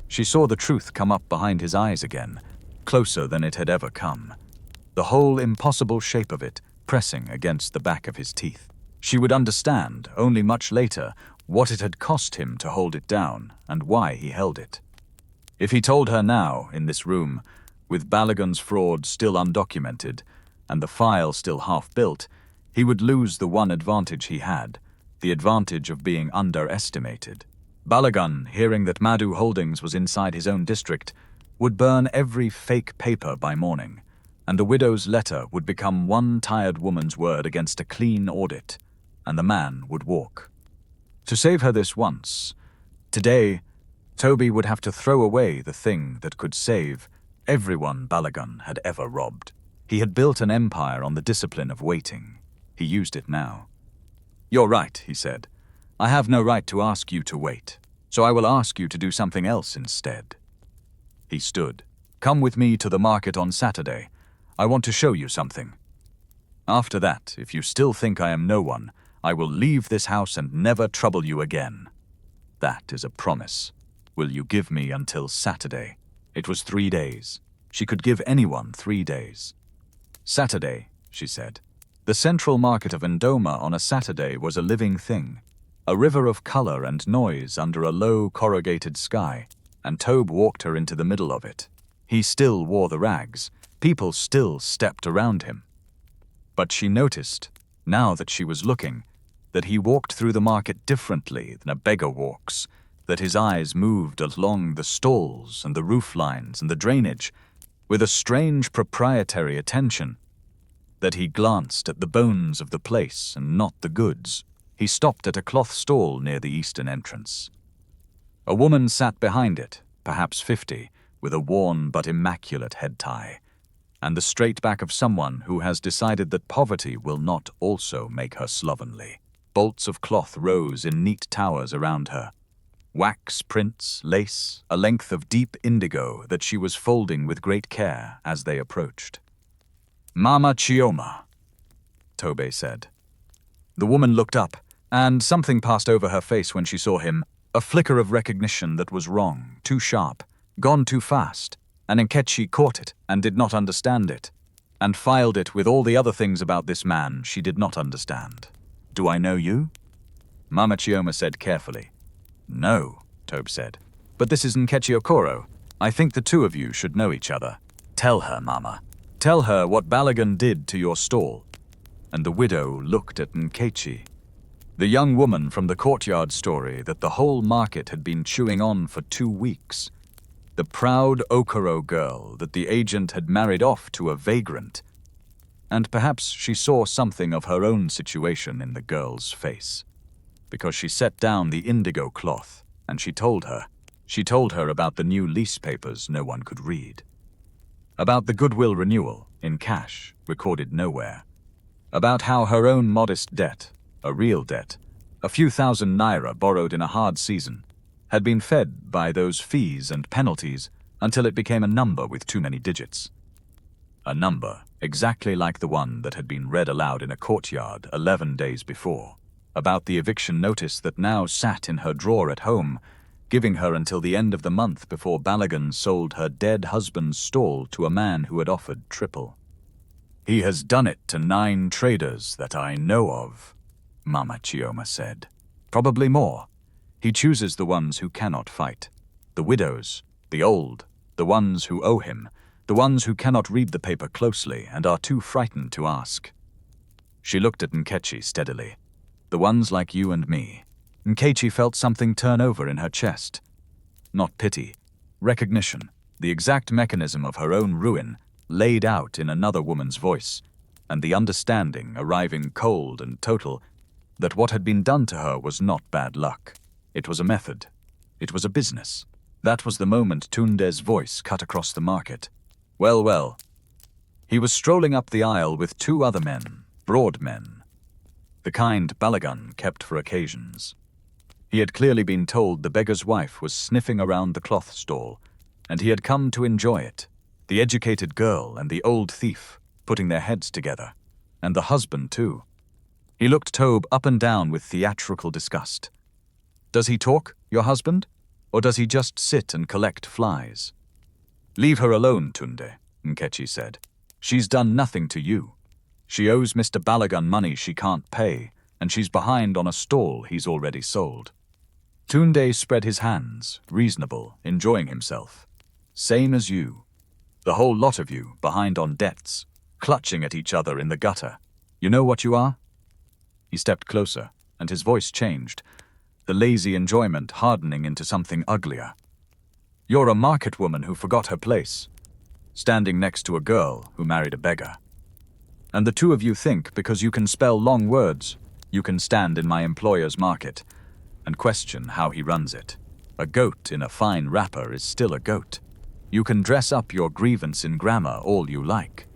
She saw the truth come up behind his eyes again, closer than it had ever come. The whole impossible shape of it pressing against the back of his teeth. She would understand, only much later, what it had cost him to hold it down and why he held it. If he told her now, in this room, with Balagun's fraud still undocumented and the file still half-built, he would lose the one advantage he had, the advantage of being underestimated. Balagun, hearing that Madhu Holdings was inside his own district, would burn every fake paper by morning, and the widow's letter would become one tired woman's word against a clean audit, and the man would walk. To save her this once, today, Toby would have to throw away the thing that could save everyone Balagun had ever robbed. He had built an empire on the discipline of waiting. He used it now. "You're right," he said. "I have no right to ask you to wait, so I will ask you to do something else instead." He stood. "Come with me to the market on Saturday. I want to show you something. After that, if you still think I am no one, I will leave this house and never trouble you again. That is a promise. Will you give me until Saturday?" It was 3 days. She could give anyone 3 days. "Saturday," she said. The central market of Ndoma on a Saturday was a living thing, a river of color and noise under a low corrugated sky, and Tobe walked her into the middle of it. He still wore the rags. People still stepped around him. But she noticed, now that she was looking, that he walked through the market differently than a beggar walks, that his eyes moved along the stalls and the roof lines and the drainage with a strange proprietary attention, that he glanced at the bones of the place and not the goods. He stopped at a cloth stall near the eastern entrance. A woman sat behind it, perhaps 50, with a worn but immaculate head tie, and the straight back of someone who has decided that poverty will not also make her slovenly. Bolts of cloth rose in neat towers around her. Wax, prints, lace, a length of deep indigo that she was folding with great care as they approached. "Mama Chioma," Tobe said. The woman looked up, and something passed over her face when she saw him, a flicker of recognition that was wrong, too sharp, gone too fast, and Nkechi caught it and did not understand it, and filed it with all the other things about this man she did not understand. "Do I know you?" Mama Chioma said carefully. "No," Tobe said. "But this is Nkechi Okoro. I think the two of you should know each other. Tell her, Mama. Tell her what Balagan did to your stall." And the widow looked at Nkechi, the young woman from the courtyard story that the whole market had been chewing on for 2 weeks. The proud Okoro girl that the agent had married off to a vagrant. And perhaps she saw something of her own situation in the girl's face, because she set down the indigo cloth, and she told her about the new lease papers no one could read, about the goodwill renewal, in cash, recorded nowhere, about how her own modest debt, a real debt, a few thousand naira borrowed in a hard season, had been fed by those fees and penalties until it became a number with too many digits. A number exactly like the one that had been read aloud in a courtyard 11 days before, about the eviction notice that now sat in her drawer at home, giving her until the end of the month before Balagan sold her dead husband's stall to a man who had offered triple. "He has done it to 9 traders that I know of," Mama Chioma said. "Probably more. He chooses the ones who cannot fight, the widows, the old, the ones who owe him, the ones who cannot read the paper closely and are too frightened to ask." She looked at Nkechi steadily. "The ones like you and me." Nkechi felt something turn over in her chest. Not pity, recognition, the exact mechanism of her own ruin laid out in another woman's voice, and the understanding arriving cold and total that what had been done to her was not bad luck. It was a method. It was a business. That was the moment Tunde's voice cut across the market. Well, well. He was strolling up the aisle with 2 other men, broad men, the kind Balagan kept for occasions. He had clearly been told the beggar's wife was sniffing around the cloth stall, and he had come to enjoy it. The educated girl and the old thief putting their heads together, and the husband too. He looked Tobe up and down with theatrical disgust. "Does he talk, your husband? Or does he just sit and collect flies?" "Leave her alone, Tunde," Nkechi said. "She's done nothing to you. She owes Mr. Balagan money she can't pay, and she's behind on a stall he's already sold." Tunde spread his hands, reasonable, enjoying himself. "Same as you. The whole lot of you, behind on debts, clutching at each other in the gutter. You know what you are?" He stepped closer, and his voice changed, the lazy enjoyment hardening into something uglier. "You're a market woman who forgot her place, standing next to a girl who married a beggar. And the two of you think because you can spell long words, you can stand in my employer's market and question how he runs it. A goat in a fine wrapper is still a goat. You can dress up your grievance in grammar all you like.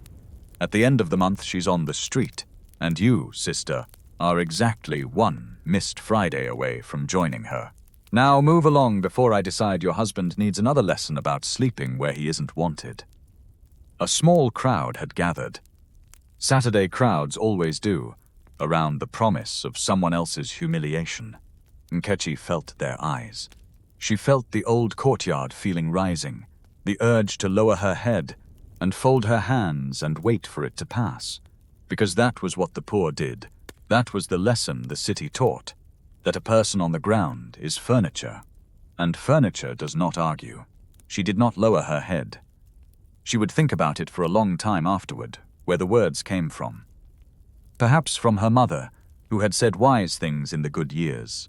At the end of the month she's on the street, and you, sister, are exactly 1 missed Friday away from joining her. Now move along before I decide your husband needs another lesson about sleeping where he isn't wanted." A small crowd had gathered. Saturday crowds always do, around the promise of someone else's humiliation. Nkechi felt their eyes. She felt the old courtyard feeling rising, the urge to lower her head and fold her hands and wait for it to pass, because that was what the poor did. That was the lesson the city taught, that a person on the ground is furniture, and furniture does not argue. She did not lower her head. She would think about it for a long time afterward, where the words came from. Perhaps from her mother, who had said wise things in the good years.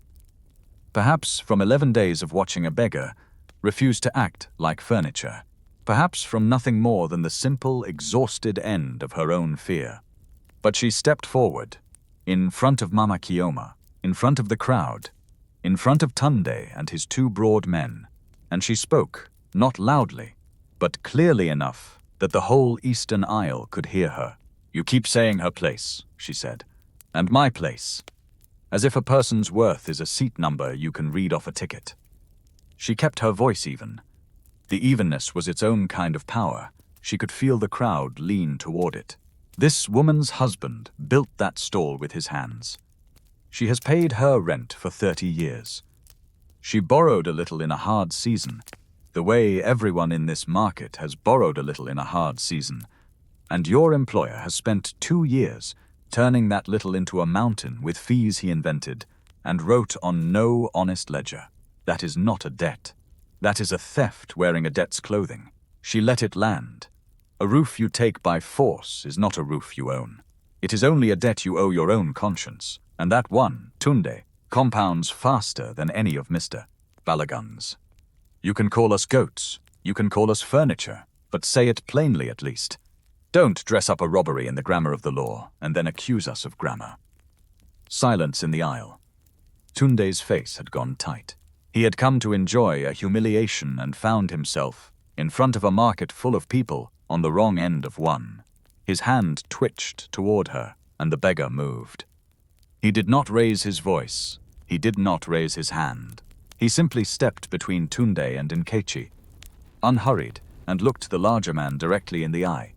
Perhaps from 11 days of watching a beggar refuse to act like furniture. Perhaps from nothing more than the simple, exhausted end of her own fear. But she stepped forward, in front of Mama Kioma, in front of the crowd, in front of Tunde and his two broad men, and she spoke, not loudly, but clearly enough that the whole Eastern Isle could hear her. "You keep saying her place," she said, "and my place, as if a person's worth is a seat number you can read off a ticket." She kept her voice even. The evenness was its own kind of power. She could feel the crowd lean toward it. This woman's husband built that stall with his hands. She has paid her rent for 30 years. She borrowed a little in a hard season, the way everyone in this market has borrowed a little in a hard season. And your employer has spent 2 years turning that little into a mountain with fees he invented and wrote on no honest ledger. That is not a debt. That is a theft wearing a debt's clothing. She let it land. A roof you take by force is not a roof you own. It is only a debt you owe your own conscience, and that one, Tunde, compounds faster than any of Mr. Balagun's. You can call us goats, you can call us furniture, but say it plainly at least. Don't dress up a robbery in the grammar of the law and then accuse us of grammar. Silence in the aisle. Tunde's face had gone tight. He had come to enjoy a humiliation and found himself, in front of a market full of people, on the wrong end of one. His hand twitched toward her, and the beggar moved. He did not raise his voice. He did not raise his hand. He simply stepped between Tunde and Nkechi, unhurried, and looked the larger man directly in the eye.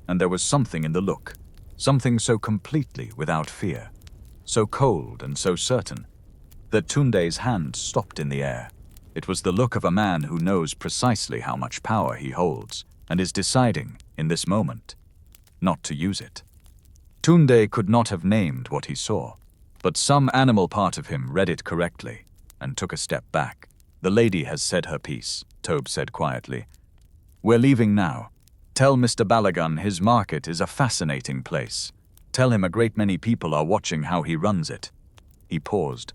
And there was something in the look, something so completely without fear, so cold and so certain, that Tunde's hand stopped in the air. It was the look of a man who knows precisely how much power he holds and is deciding, in this moment, not to use it. Tunde could not have named what he saw, but some animal part of him read it correctly and took a step back. "The lady has said her piece," Tobe said quietly. "We're leaving now. Tell Mr. Balagun his market is a fascinating place. Tell him a great many people are watching how he runs it." He paused.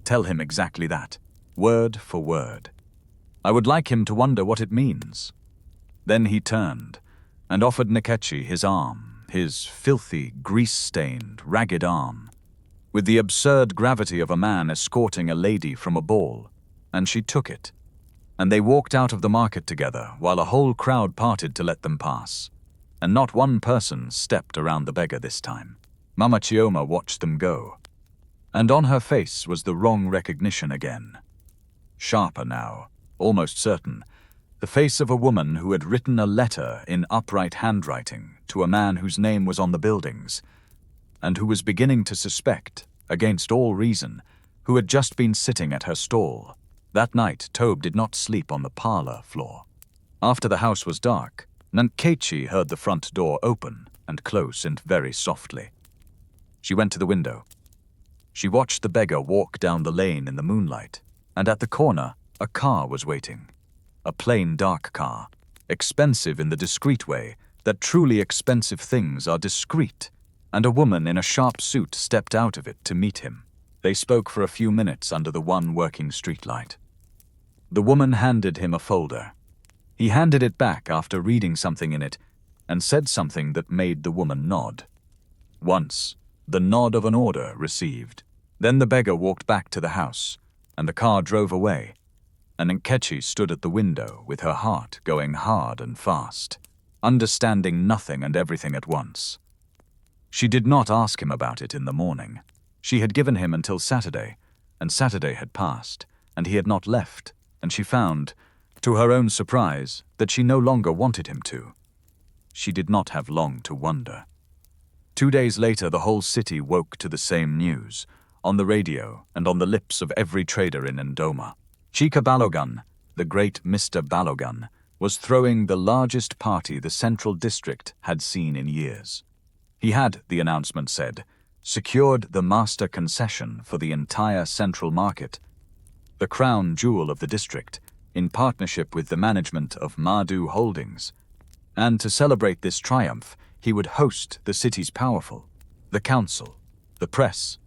"Tell him exactly that, word for word. I would like him to wonder what it means." Then he turned and offered Nkechi his arm, his filthy, grease-stained, ragged arm, with the absurd gravity of a man escorting a lady from a ball, and she took it. And they walked out of the market together while a whole crowd parted to let them pass. And not one person stepped around the beggar this time. Mama Chioma watched them go. And on her face was the wrong recognition again. Sharper now, almost certain, the face of a woman who had written a letter in upright handwriting to a man whose name was on the buildings, and who was beginning to suspect, against all reason, who had just been sitting at her stall. That night, Tobe did not sleep on the parlor floor. After the house was dark, Nkechi heard the front door open and close and very softly. She went to the window. She watched the beggar walk down the lane in the moonlight, and at the corner, a car was waiting. A plain, dark car, expensive in the discreet way that truly expensive things are discreet, and a woman in a sharp suit stepped out of it to meet him. They spoke for a few minutes under the one working streetlight. The woman handed him a folder. He handed it back after reading something in it and said something that made the woman nod. Once, the nod of an order received. Then the beggar walked back to the house, and the car drove away, and Nkechi stood at the window with her heart going hard and fast, understanding nothing and everything at once. She did not ask him about it in the morning. She had given him until Saturday, and Saturday had passed, and he had not left, and she found, to her own surprise, that she no longer wanted him to. She did not have long to wonder. 2 days later, the whole city woke to the same news, on the radio and on the lips of every trader in Ndoma. Chika Balogun, the great Mr. Balogun, was throwing the largest party the Central District had seen in years. He had, the announcement said, secured the master concession for the entire central market, the crown jewel of the district, in partnership with the management of Madu Holdings. And to celebrate this triumph, he would host the city's powerful, the council, the press,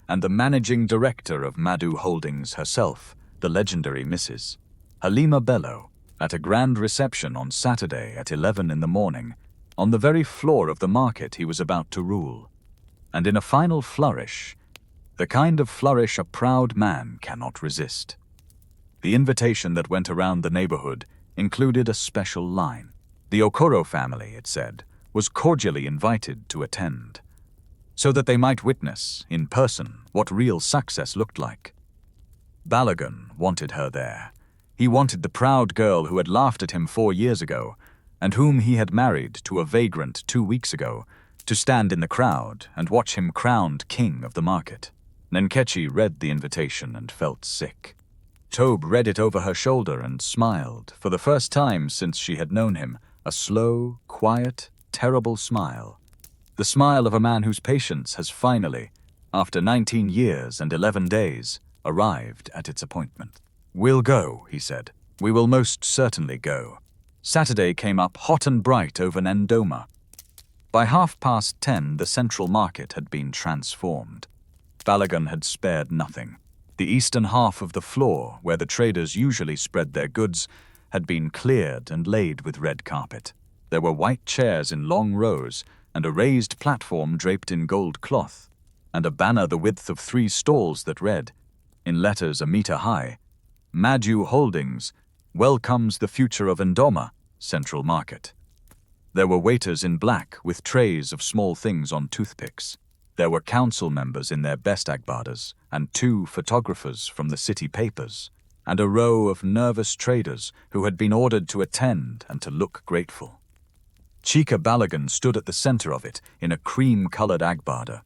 and the managing director of Madhu Holdings herself, the legendary Mrs. Halima Bello, at a grand reception on Saturday at 11 in the morning, on the very floor of the market he was about to rule. And in a final flourish, the kind of flourish a proud man cannot resist. The invitation that went around the neighborhood included a special line. The Okoro family, it said, was cordially invited to attend, so that they might witness, in person, what real success looked like. Balogun wanted her there. He wanted the proud girl who had laughed at him 4 years ago, and whom he had married to a vagrant 2 weeks ago, to stand in the crowd and watch him crowned king of the market. Nkechi read the invitation and felt sick. Tobe read it over her shoulder and smiled, for the first time since she had known him, a slow, quiet, terrible smile. The smile of a man whose patience has finally, after 19 years and 11 days, arrived at its appointment. "We'll go," he said. "We will most certainly go." Saturday came up hot and bright over Ndoma. By 10:30, the central market had been transformed. Balogun had spared nothing. The eastern half of the floor, where the traders usually spread their goods, had been cleared and laid with red carpet. There were white chairs in long rows, and a raised platform draped in gold cloth, and a banner the width of 3 stalls that read, in letters a meter high, "Madhu Holdings welcomes the future of Ndoma, Central Market." There were waiters in black with trays of small things on toothpicks. There were council members in their best agbadas, and 2 photographers from the city papers, and a row of nervous traders who had been ordered to attend and to look grateful. Chika Balogun stood at the center of it in a cream-colored agbada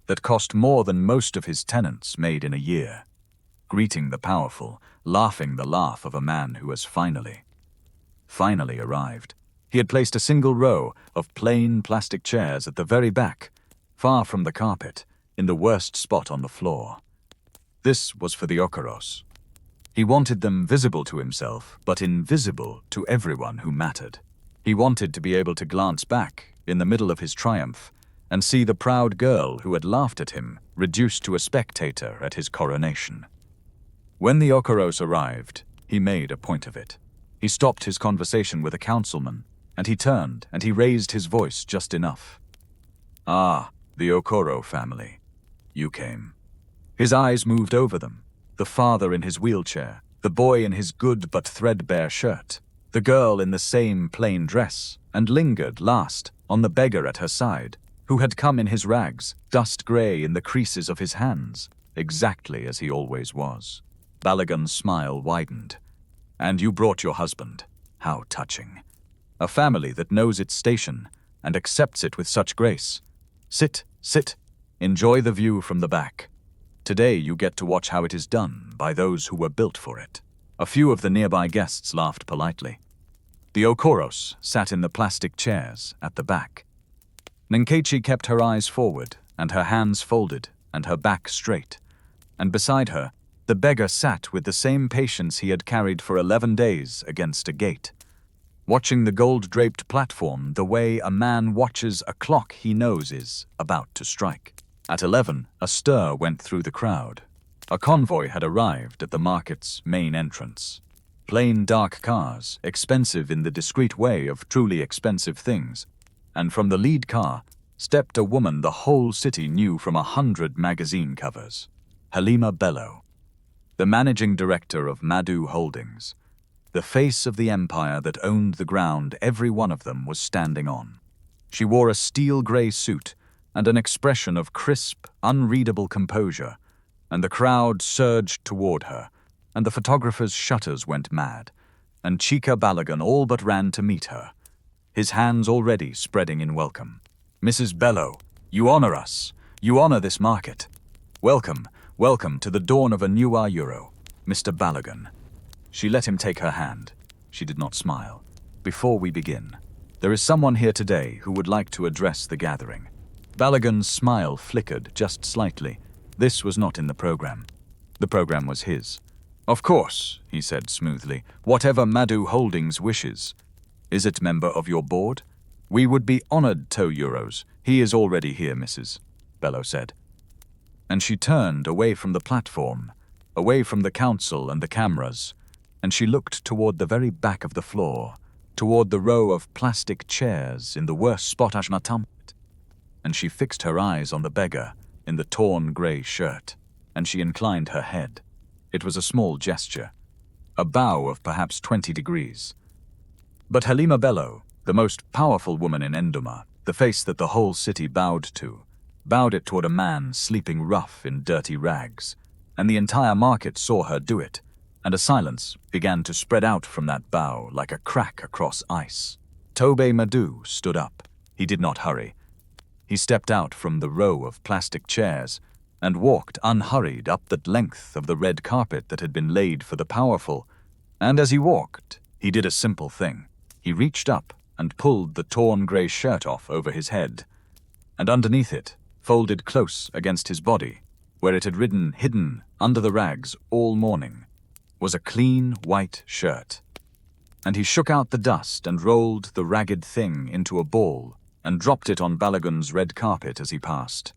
that cost more than most of his tenants made in a year, greeting the powerful, laughing the laugh of a man who has finally arrived. He had placed a single row of plain plastic chairs at the very back, far from the carpet, in the worst spot on the floor. This was for the Okoros. He wanted them visible to himself, but invisible to everyone who mattered. He wanted to be able to glance back, in the middle of his triumph, and see the proud girl who had laughed at him reduced to a spectator at his coronation. When the Okoros arrived, he made a point of it. He stopped his conversation with a councilman, and he turned and he raised his voice just enough. "Ah, the Okoro family. You came." His eyes moved over them, the father in his wheelchair, the boy in his good but threadbare shirt, the girl in the same plain dress, and lingered last on the beggar at her side, who had come in his rags, dust grey in the creases of his hands, exactly as he always was. Balogun's smile widened. "And you brought your husband. How touching. A family that knows its station and accepts it with such grace. Sit, sit. Enjoy the view from the back. Today you get to watch how it is done by those who were built for it." A few of the nearby guests laughed politely. The Okoros sat in the plastic chairs at the back. Nkechi kept her eyes forward and her hands folded and her back straight, and beside her, the beggar sat with the same patience he had carried for 11 days against a gate, watching the gold-draped platform the way a man watches a clock he knows is about to strike. At 11, a stir went through the crowd. A convoy had arrived at the market's main entrance. Plain dark cars, expensive in the discreet way of truly expensive things, and from the lead car stepped a woman the whole city knew from 100 magazine covers, Halima Bello, the managing director of Madhu Holdings, the face of the empire that owned the ground every one of them was standing on. She wore a steel-gray suit and an expression of crisp, unreadable composure, and the crowd surged toward her, and the photographer's shutters went mad, and Chika Balogun all but ran to meet her, his hands already spreading in welcome. "Mrs. Bello, you honor us. You honor this market. Welcome, welcome to the dawn of a new Euro, Mr. Balogun." She let him take her hand. She did not smile. "Before we begin, there is someone here today who would like to address the gathering." Balogun's smile flickered just slightly. This was not in the program. The program was his. "Of course," he said smoothly, "whatever Madhu Holdings wishes. Is it member of your board? We would be honored to euros. He is already here, Mrs. Bello said. And she turned away from the platform, away from the council and the cameras, and she looked toward the very back of the floor, toward the row of plastic chairs in the worst spot ultimatum. And she fixed her eyes on the beggar in the torn grey shirt, and she inclined her head. It was a small gesture, a bow of perhaps 20 degrees. But Halima Bello, the most powerful woman in Ndoma, the face that the whole city bowed it toward a man sleeping rough in dirty rags, and the entire market saw her do it, and a silence began to spread out from that bow like a crack across ice. Tobe Madu stood up. He did not hurry. He stepped out from the row of plastic chairs and walked unhurried up the length of the red carpet that had been laid for the powerful, and as he walked, he did a simple thing. He reached up and pulled the torn grey shirt off over his head, and underneath it, folded close against his body, where it had ridden hidden under the rags all morning, was a clean white shirt. And he shook out the dust and rolled the ragged thing into a ball and dropped it on Balagun's red carpet as he passed.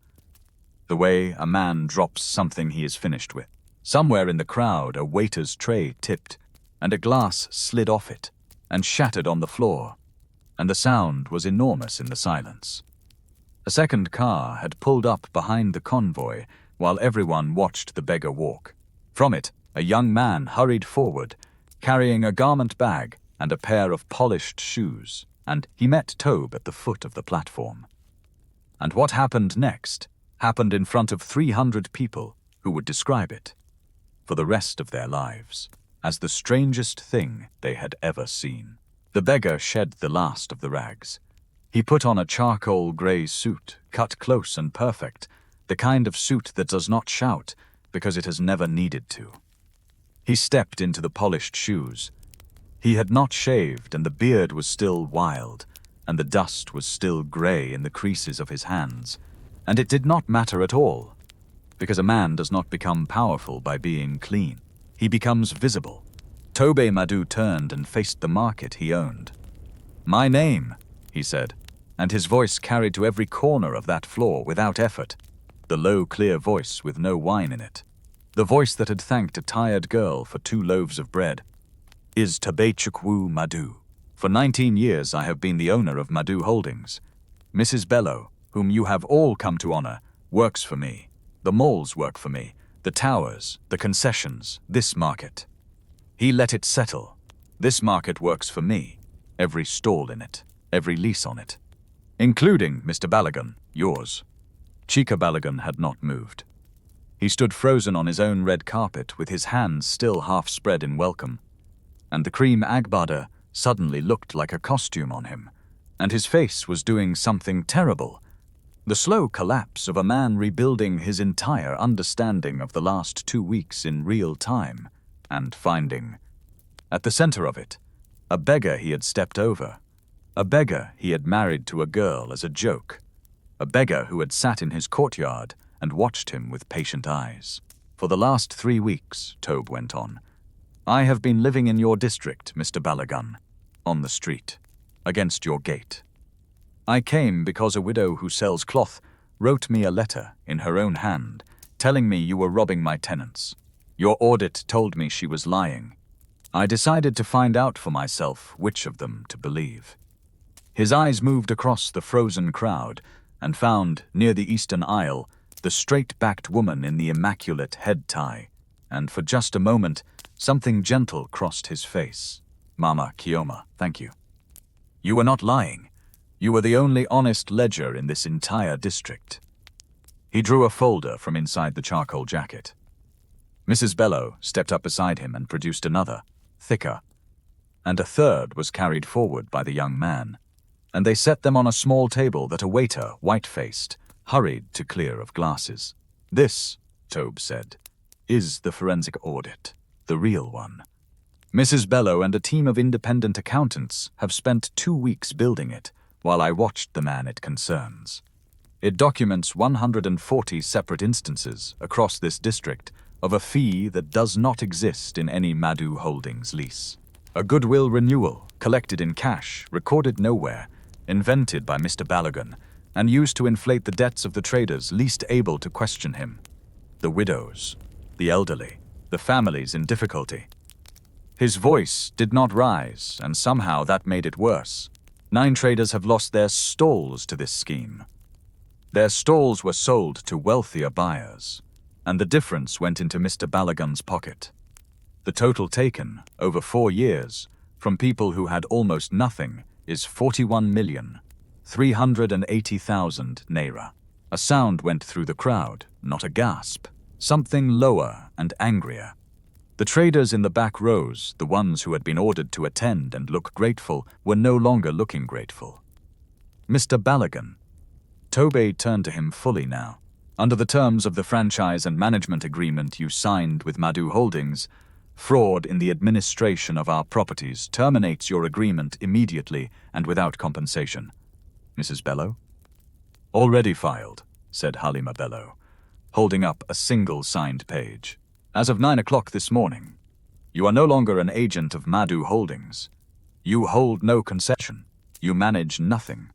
The way a man drops something he is finished with. Somewhere in the crowd a waiter's tray tipped, and a glass slid off it and shattered on the floor, and the sound was enormous in the silence. A second car had pulled up behind the convoy while everyone watched the beggar walk. From it, a young man hurried forward, carrying a garment bag and a pair of polished shoes, and he met Tobe at the foot of the platform. And what happened next happened in front of 300 people who would describe it, for the rest of their lives, as the strangest thing they had ever seen. The beggar shed the last of the rags. He put on a charcoal grey suit, cut close and perfect, the kind of suit that does not shout because it has never needed to. He stepped into the polished shoes. He had not shaved, and the beard was still wild, and the dust was still grey in the creases of his hands. And it did not matter at all, because a man does not become powerful by being clean. He becomes visible. Tobe Madu turned and faced the market he owned. "My name," he said, and his voice carried to every corner of that floor without effort, the low, clear voice with no whine in it, the voice that had thanked a tired girl for 2 loaves of bread, "is Tabechukwu Madu. For 19 years I have been the owner of Madu Holdings. Mrs. Bello, whom you have all come to honor, works for me. The malls work for me, the towers, the concessions, this market. He let it settle. This market works for me, every stall in it, every lease on it. Including, Mr. Balagun, yours." Chika Balagun had not moved. He stood frozen on his own red carpet with his hands still half spread in welcome, and the cream agbada suddenly looked like a costume on him, and his face was doing something terrible, the slow collapse of a man rebuilding his entire understanding of the last 2 weeks in real time, and finding, at the center of it, a beggar he had stepped over, a beggar he had married to a girl as a joke, a beggar who had sat in his courtyard and watched him with patient eyes. "For the last 3 weeks," Tobe went on, "I have been living in your district, Mr. Balagun, on the street, against your gate. I came because a widow who sells cloth wrote me a letter in her own hand, telling me you were robbing my tenants. Your audit told me she was lying. I decided to find out for myself which of them to believe." His eyes moved across the frozen crowd and found, near the eastern aisle, the straight-backed woman in the immaculate head tie, and for just a moment, something gentle crossed his face. "Mama Kioma, thank you. You were not lying. You were the only honest ledger in this entire district." He drew a folder from inside the charcoal jacket. Mrs. Bello stepped up beside him and produced another, thicker, and a third was carried forward by the young man, and they set them on a small table that a waiter, white-faced, hurried to clear of glasses. "This," Tobe said, "is the forensic audit, the real one. Mrs. Bello and a team of independent accountants have spent 2 weeks building it, while I watched the man it concerns. It documents 140 separate instances across this district of a fee that does not exist in any Madu Holdings lease. A goodwill renewal, collected in cash, recorded nowhere, invented by Mr. Balagun, and used to inflate the debts of the traders least able to question him. the widows, the elderly, the families in difficulty. His voice did not rise, and somehow that made it worse. 9 traders have lost their stalls to this scheme. Their stalls were sold to wealthier buyers, and the difference went into Mr. Balogun's pocket. The total taken, over 4 years, from people who had almost nothing, is 41,380,000 naira. A sound went through the crowd, not a gasp. Something lower and angrier. The traders in the back rows, the ones who had been ordered to attend and look grateful, were no longer looking grateful. Mr. Balogun. Tobe turned to him fully now. Under the terms of the franchise and management agreement you signed with Madu Holdings, fraud in the administration of our properties terminates your agreement immediately and without compensation. Mrs. Bello? Already filed, said Halima Bello, holding up a single signed page. As of 9 o'clock this morning, you are no longer an agent of Madu Holdings. You hold no concession. You manage nothing.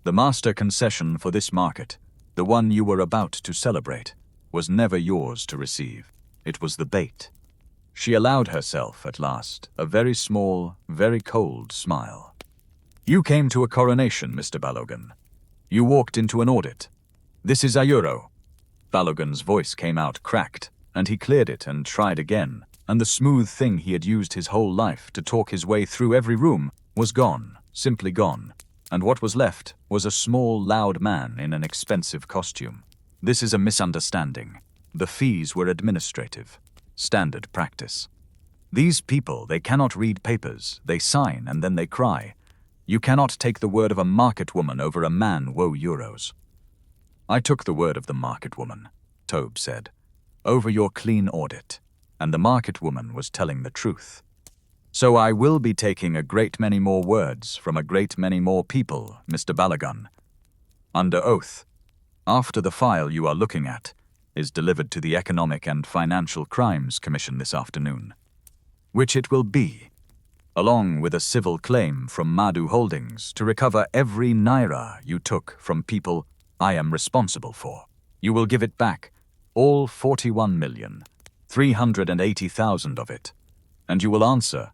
The master concession for this market, the one you were about to celebrate, was never yours to receive. It was the bait. She allowed herself, at last, a very small, very cold smile. You came to a coronation, Mr. Balogun. You walked into an audit. This is Ayuro. Balogun's voice came out cracked, and he cleared it and tried again, and the smooth thing he had used his whole life to talk his way through every room was gone, simply gone, and what was left was a small, loud man in an expensive costume. This is a misunderstanding. The fees were administrative. Standard practice. These people, they cannot read papers, they sign and then they cry. You cannot take the word of a market woman over a man woe euros. I took the word of the market woman, Tobe said, over your clean audit, and the market woman was telling the truth. So I will be taking a great many more words from a great many more people, Mr. Balogun. Under oath, after the file you are looking at is delivered to the Economic and Financial Crimes Commission this afternoon, which it will be, along with a civil claim from Madu Holdings to recover every naira you took from people I am responsible for. You will give it back, all 41,380,000 of it, and you will answer,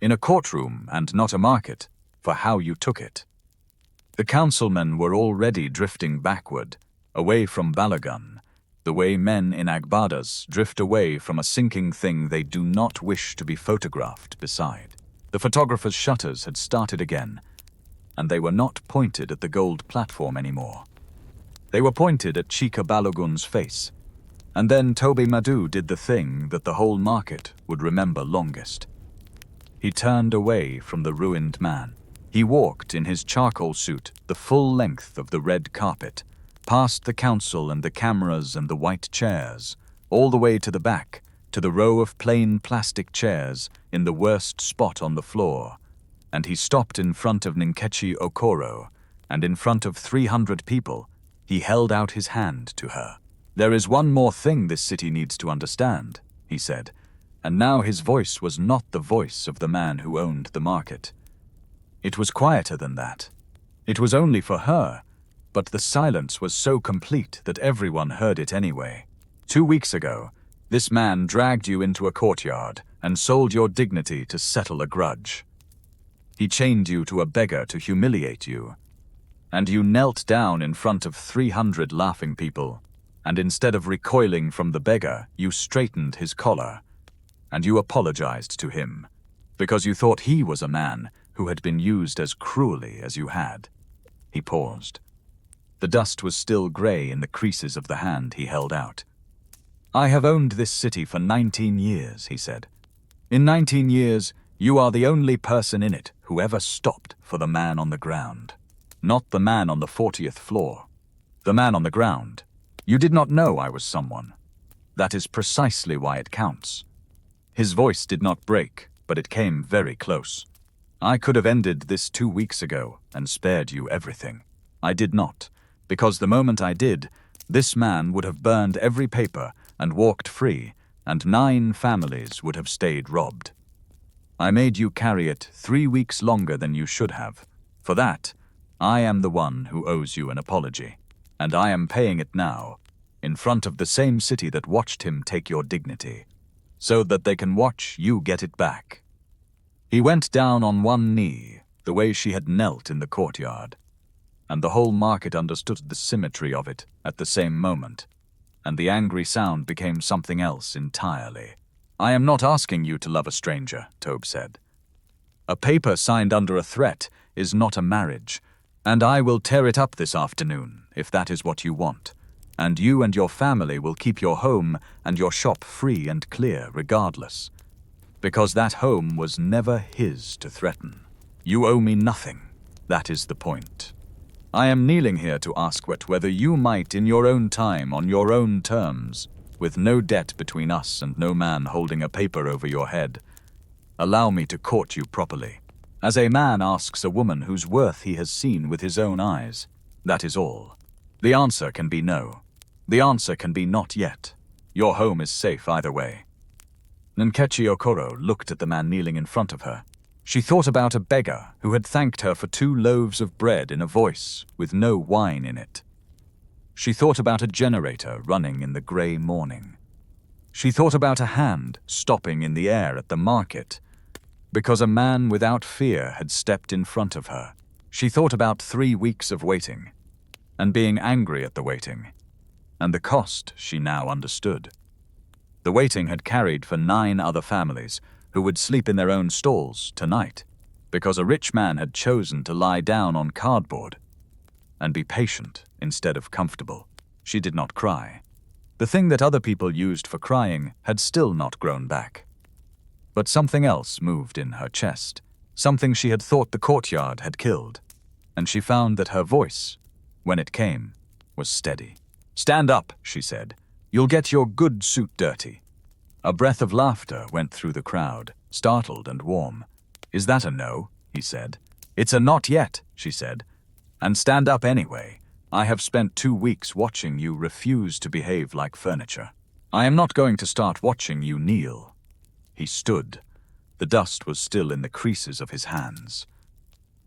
in a courtroom and not a market, for how you took it. The councilmen were already drifting backward, away from Balogun, the way men in Agbadas drift away from a sinking thing they do not wish to be photographed beside. The photographer's shutters had started again, and they were not pointed at the gold platform anymore. They were pointed at Chika Balogun's face, and then Toby Madu did the thing that the whole market would remember longest. He turned away from the ruined man. He walked in his charcoal suit the full length of the red carpet, past the council and the cameras and the white chairs, all the way to the back, to the row of plain plastic chairs in the worst spot on the floor, and he stopped in front of Nkechi Okoro, and in front of 300 people, he held out his hand to her. There is one more thing this city needs to understand, he said, and now his voice was not the voice of the man who owned the market. It was quieter than that. It was only for her, but the silence was so complete that everyone heard it anyway. 2 weeks ago, this man dragged you into a courtyard and sold your dignity to settle a grudge. He chained you to a beggar to humiliate you, and you knelt down in front of 300 laughing people, and instead of recoiling from the beggar, you straightened his collar, and you apologized to him, because you thought he was a man who had been used as cruelly as you had. He paused. The dust was still gray in the creases of the hand he held out. I have owned this city for 19 years, he said. In 19 years, you are the only person in it who ever stopped for the man on the ground. Not the man on the 40th floor. The man on the ground. You did not know I was someone. That is precisely why it counts. His voice did not break, but it came very close. I could have ended this 2 weeks ago and spared you everything. I did not, because the moment I did, this man would have burned every paper and walked free, and 9 families would have stayed robbed. I made you carry it 3 weeks longer than you should have. For that, I am the one who owes you an apology, and I am paying it now. in front of the same city that watched him take your dignity, so that they can watch you get it back. He went down on one knee, the way she had knelt in the courtyard, and the whole market understood the symmetry of it at the same moment, and the angry sound became something else entirely. "I am not asking you to love a stranger," Tobe said. "A paper signed under a threat is not a marriage, and I will tear it up this afternoon if that is what you want, and you and your family will keep your home and your shop free and clear regardless, because that home was never his to threaten. You owe me nothing, that is the point. I am kneeling here to ask whether you might, in your own time, on your own terms, with no debt between us and no man holding a paper over your head, allow me to court you properly, as a man asks a woman whose worth he has seen with his own eyes. That is all. The answer can be no. The answer can be not yet. Your home is safe either way." Nkechi Okoro looked at the man kneeling in front of her. She thought about a beggar who had thanked her for 2 loaves of bread in a voice with no wine in it. She thought about a generator running in the grey morning. She thought about a hand stopping in the air at the market because a man without fear had stepped in front of her. She thought about 3 weeks of waiting, and being angry at the waiting, and the cost she now understood. The waiting had carried for 9 other families who would sleep in their own stalls tonight, because a rich man had chosen to lie down on cardboard and be patient instead of comfortable. She did not cry. The thing that other people used for crying had still not grown back. But something else moved in her chest, something she had thought the courtyard had killed, and she found that her voice, when it came, was steady. "Stand up," she said. "You'll get your good suit dirty." A breath of laughter went through the crowd, startled and warm. "Is that a no?" he said. "It's a not yet," she said. "And stand up anyway. I have spent 2 weeks watching you refuse to behave like furniture. I am not going to start watching you kneel." He stood. The dust was still in the creases of his hands.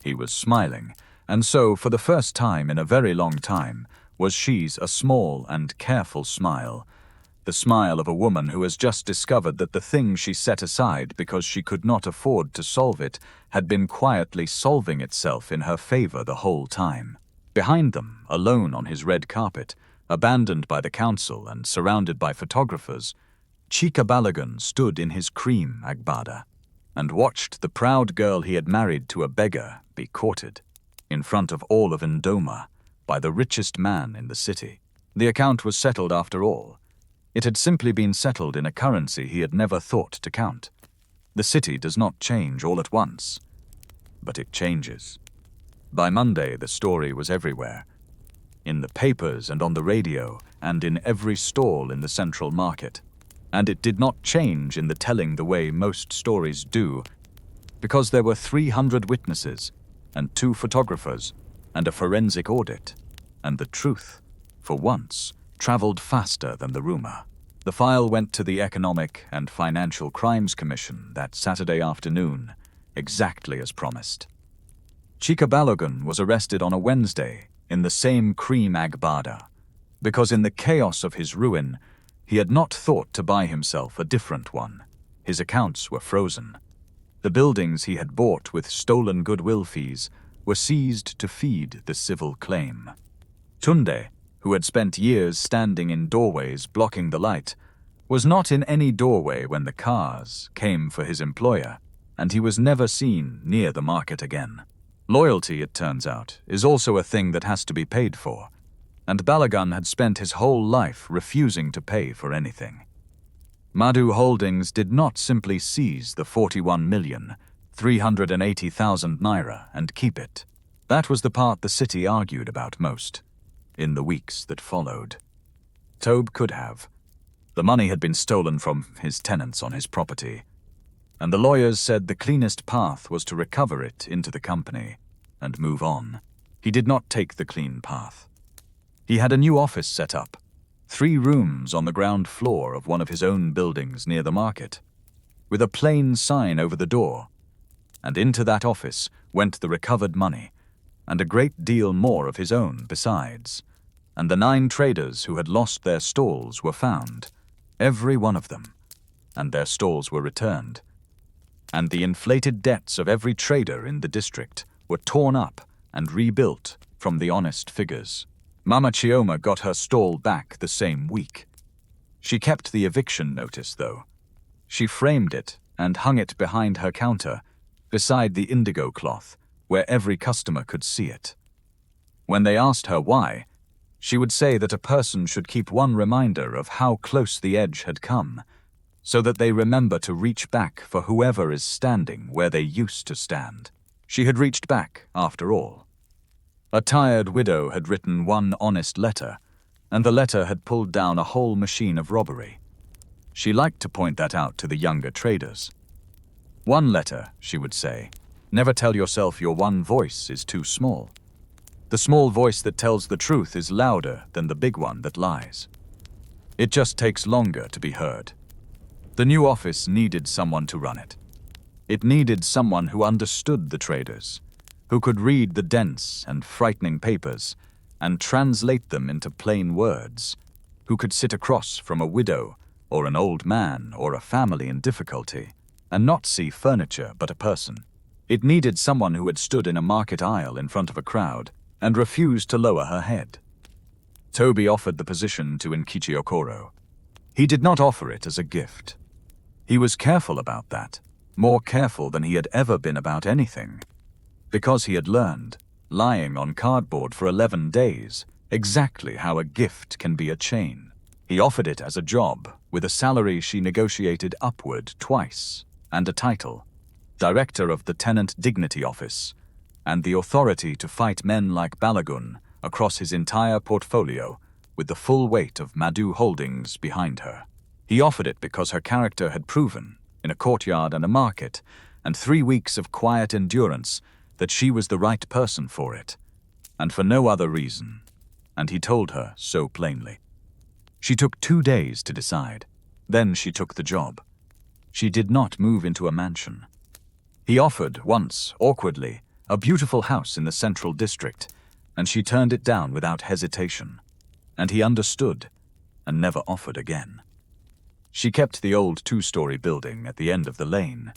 He was smiling, and so, for the first time in a very long time, was she's a small and careful smile, the smile of a woman who has just discovered that the thing she set aside because she could not afford to solve it had been quietly solving itself in her favor the whole time. Behind them, alone on his red carpet, abandoned by the council and surrounded by photographers, Chika Balogun stood in his cream agbada and watched the proud girl he had married to a beggar be courted, in front of all of Ndoma, by the richest man in the city. The account was settled after all. It had simply been settled in a currency he had never thought to count. The city does not change all at once, but it changes. By Monday, the story was everywhere, in the papers and on the radio and in every stall in the central market. And it did not change in the telling the way most stories do, because there were 300 witnesses and 2 photographers and a forensic audit, and the truth, for once, traveled faster than the rumor. The file went to the Economic and Financial Crimes Commission that Saturday afternoon, exactly as promised. Chika Balogun was arrested on a Wednesday in the same cream agbada, because in the chaos of his ruin, he had not thought to buy himself a different one. His accounts were frozen. The buildings he had bought with stolen goodwill fees were seized to feed the civil claim. Tunde, who had spent years standing in doorways blocking the light, was not in any doorway when the cars came for his employer, and he was never seen near the market again. Loyalty, it turns out, is also a thing that has to be paid for, and Balogun had spent his whole life refusing to pay for anything. Madhu Holdings did not simply seize the 41,380,000 naira and keep it. That was the part the city argued about most in the weeks that followed. Tobe could have. The money had been stolen from his tenants on his property, and the lawyers said the cleanest path was to recover it into the company and move on. He did not take the clean path. He had a new office set up, 3 rooms on the ground floor of one of his own buildings near the market, with a plain sign over the door, and into that office went the recovered money, and a great deal more of his own besides. and the 9 traders who had lost their stalls were found, every one of them, and their stalls were returned. And the inflated debts of every trader in the district were torn up and rebuilt from the honest figures. Mama Chioma got her stall back the same week. She kept the eviction notice, though. She framed it and hung it behind her counter, beside the indigo cloth, where every customer could see it. When they asked her why, she would say that a person should keep one reminder of how close the edge had come, so that they remember to reach back for whoever is standing where they used to stand. She had reached back, after all. A tired widow had written one honest letter, and the letter had pulled down a whole machine of robbery. She liked to point that out to the younger traders. One letter, she would say, never tell yourself your one voice is too small. The small voice that tells the truth is louder than the big one that lies. It just takes longer to be heard. The new office needed someone to run it. It needed someone who understood the traders, who could read the dense and frightening papers and translate them into plain words, who could sit across from a widow or an old man or a family in difficulty and not see furniture but a person. It needed someone who had stood in a market aisle in front of a crowd and refused to lower her head. Toby offered the position to Nkichi Okoro. He did not offer it as a gift. He was careful about that, more careful than he had ever been about anything, because he had learned, lying on cardboard for 11 days, exactly how a gift can be a chain. He offered it as a job, with a salary she negotiated upward twice, and a title, Director of the Tenant Dignity Office, and the authority to fight men like Balagun across his entire portfolio, with the full weight of Madhu Holdings behind her. He offered it because her character had proven, in a courtyard and a market, and 3 weeks of quiet endurance, that she was the right person for it, and for no other reason, and he told her so plainly. She took 2 days to decide. Then she took the job. She did not move into a mansion. He offered, once, awkwardly, a beautiful house in the central district, and she turned it down without hesitation. And he understood, and never offered again. She kept the old 2-story building at the end of the lane,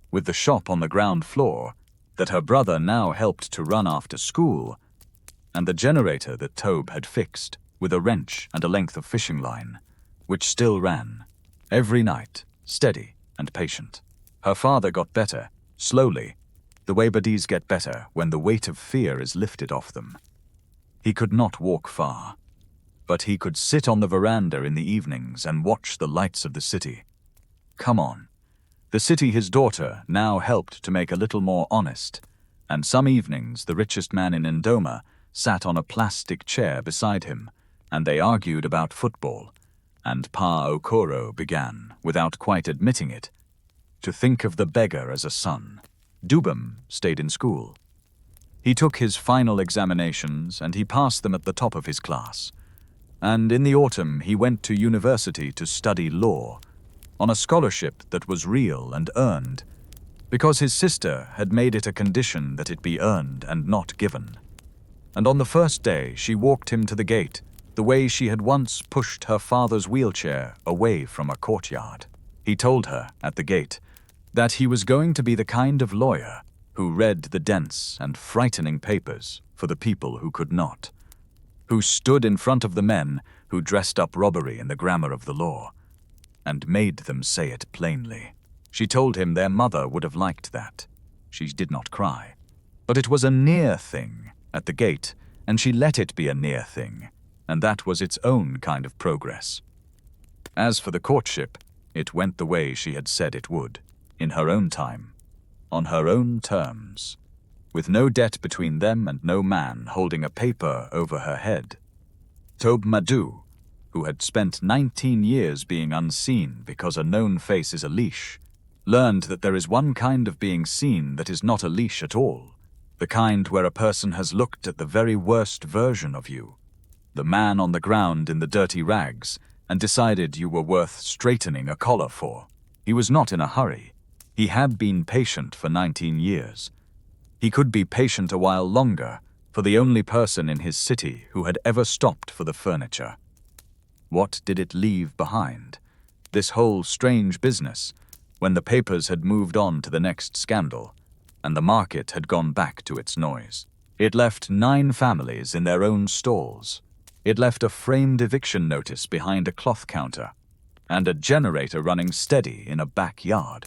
with the shop on the ground floor that her brother now helped to run after school, and the generator that Tobe had fixed, with a wrench and a length of fishing line, which still ran, every night, steady and patient. Her father got better, slowly, the way bodies get better when the weight of fear is lifted off them. He could not walk far, but he could sit on the veranda in the evenings and watch the lights of the city. Come on. The city his daughter now helped to make a little more honest, and some evenings the richest man in Ndoma sat on a plastic chair beside him, and they argued about football, and Pa Okoro began, without quite admitting it, to think of the beggar as a son. Dubem stayed in school. He took his final examinations and he passed them at the top of his class. And in the autumn he went to university to study law, on a scholarship that was real and earned, because his sister had made it a condition that it be earned and not given. And on the first day she walked him to the gate, the way she had once pushed her father's wheelchair away from a courtyard. He told her, at the gate, that he was going to be the kind of lawyer who read the dense and frightening papers for the people who could not, who stood in front of the men who dressed up robbery in the grammar of the law, and made them say it plainly. She told him their mother would have liked that. She did not cry. But it was a near thing at the gate, and she let it be a near thing, and that was its own kind of progress. As for the courtship, it went the way she had said it would, in her own time, on her own terms, with no debt between them and no man holding a paper over her head. Tobe Madhu, who had spent 19 years being unseen because a known face is a leash, learned that there is one kind of being seen that is not a leash at all, the kind where a person has looked at the very worst version of you, the man on the ground in the dirty rags, and decided you were worth straightening a collar for. He was not in a hurry. He had been patient for 19 years. He could be patient a while longer, for the only person in his city who had ever stopped for the furniture. What did it leave behind? This whole strange business, when the papers had moved on to the next scandal, and the market had gone back to its noise. It left 9 families in their own stalls. It left a framed eviction notice behind a cloth counter, and a generator running steady in a backyard,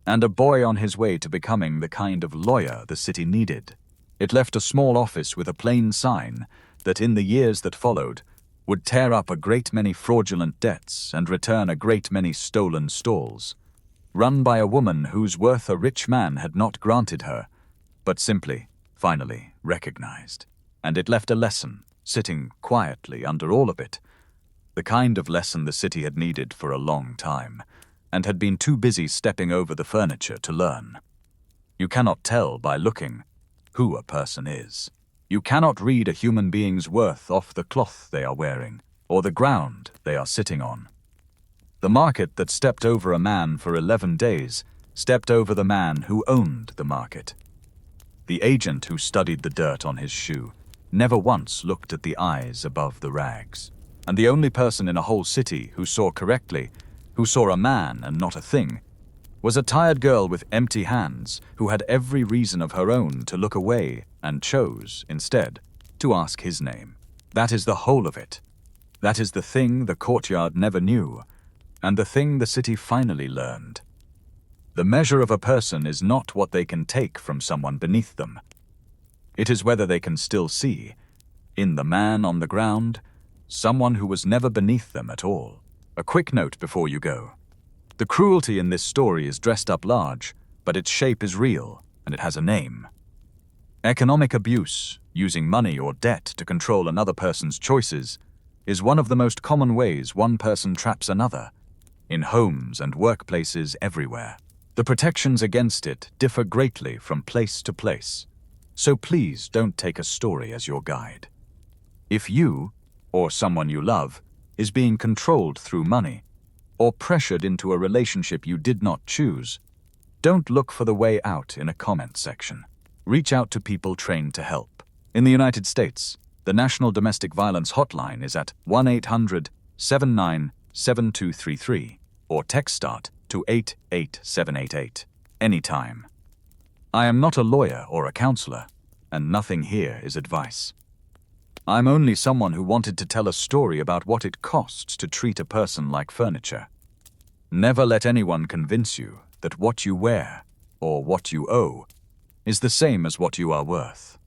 and a boy on his way to becoming the kind of lawyer the city needed. It left a small office with a plain sign that in the years that followed would tear up a great many fraudulent debts and return a great many stolen stalls, run by a woman whose worth a rich man had not granted her, but simply, finally, recognized. And it left a lesson, sitting quietly under all of it, the kind of lesson the city had needed for a long time, and had been too busy stepping over the furniture to learn. You cannot tell by looking who a person is. You cannot read a human being's worth off the cloth they are wearing, or the ground they are sitting on. The market that stepped over a man for 11 days stepped over the man who owned the market. The agent who studied the dirt on his shoe never once looked at the eyes above the rags. And the only person in a whole city who saw correctly, who saw a man and not a thing, was a tired girl with empty hands who had every reason of her own to look away and chose, instead, to ask his name. That is the whole of it. That is the thing the courtyard never knew, and the thing the city finally learned. The measure of a person is not what they can take from someone beneath them. It is whether they can still see, in the man on the ground, someone who was never beneath them at all. A quick note before you go. The cruelty in this story is dressed up large, but its shape is real, and it has a name. Economic abuse, using money or debt to control another person's choices, is one of the most common ways one person traps another, in homes and workplaces everywhere. The protections against it differ greatly from place to place, so please don't take a story as your guide. If you, or someone you love, is being controlled through money, or pressured into a relationship you did not choose, don't look for the way out in a comment section. Reach out to people trained to help. In the United States, the National Domestic Violence Hotline is at 1-800-79-7233, or text START to 88788, anytime. I am not a lawyer or a counselor, and nothing here is advice. I'm only someone who wanted to tell a story about what it costs to treat a person like furniture. Never let anyone convince you that what you wear, or what you owe, is the same as what you are worth.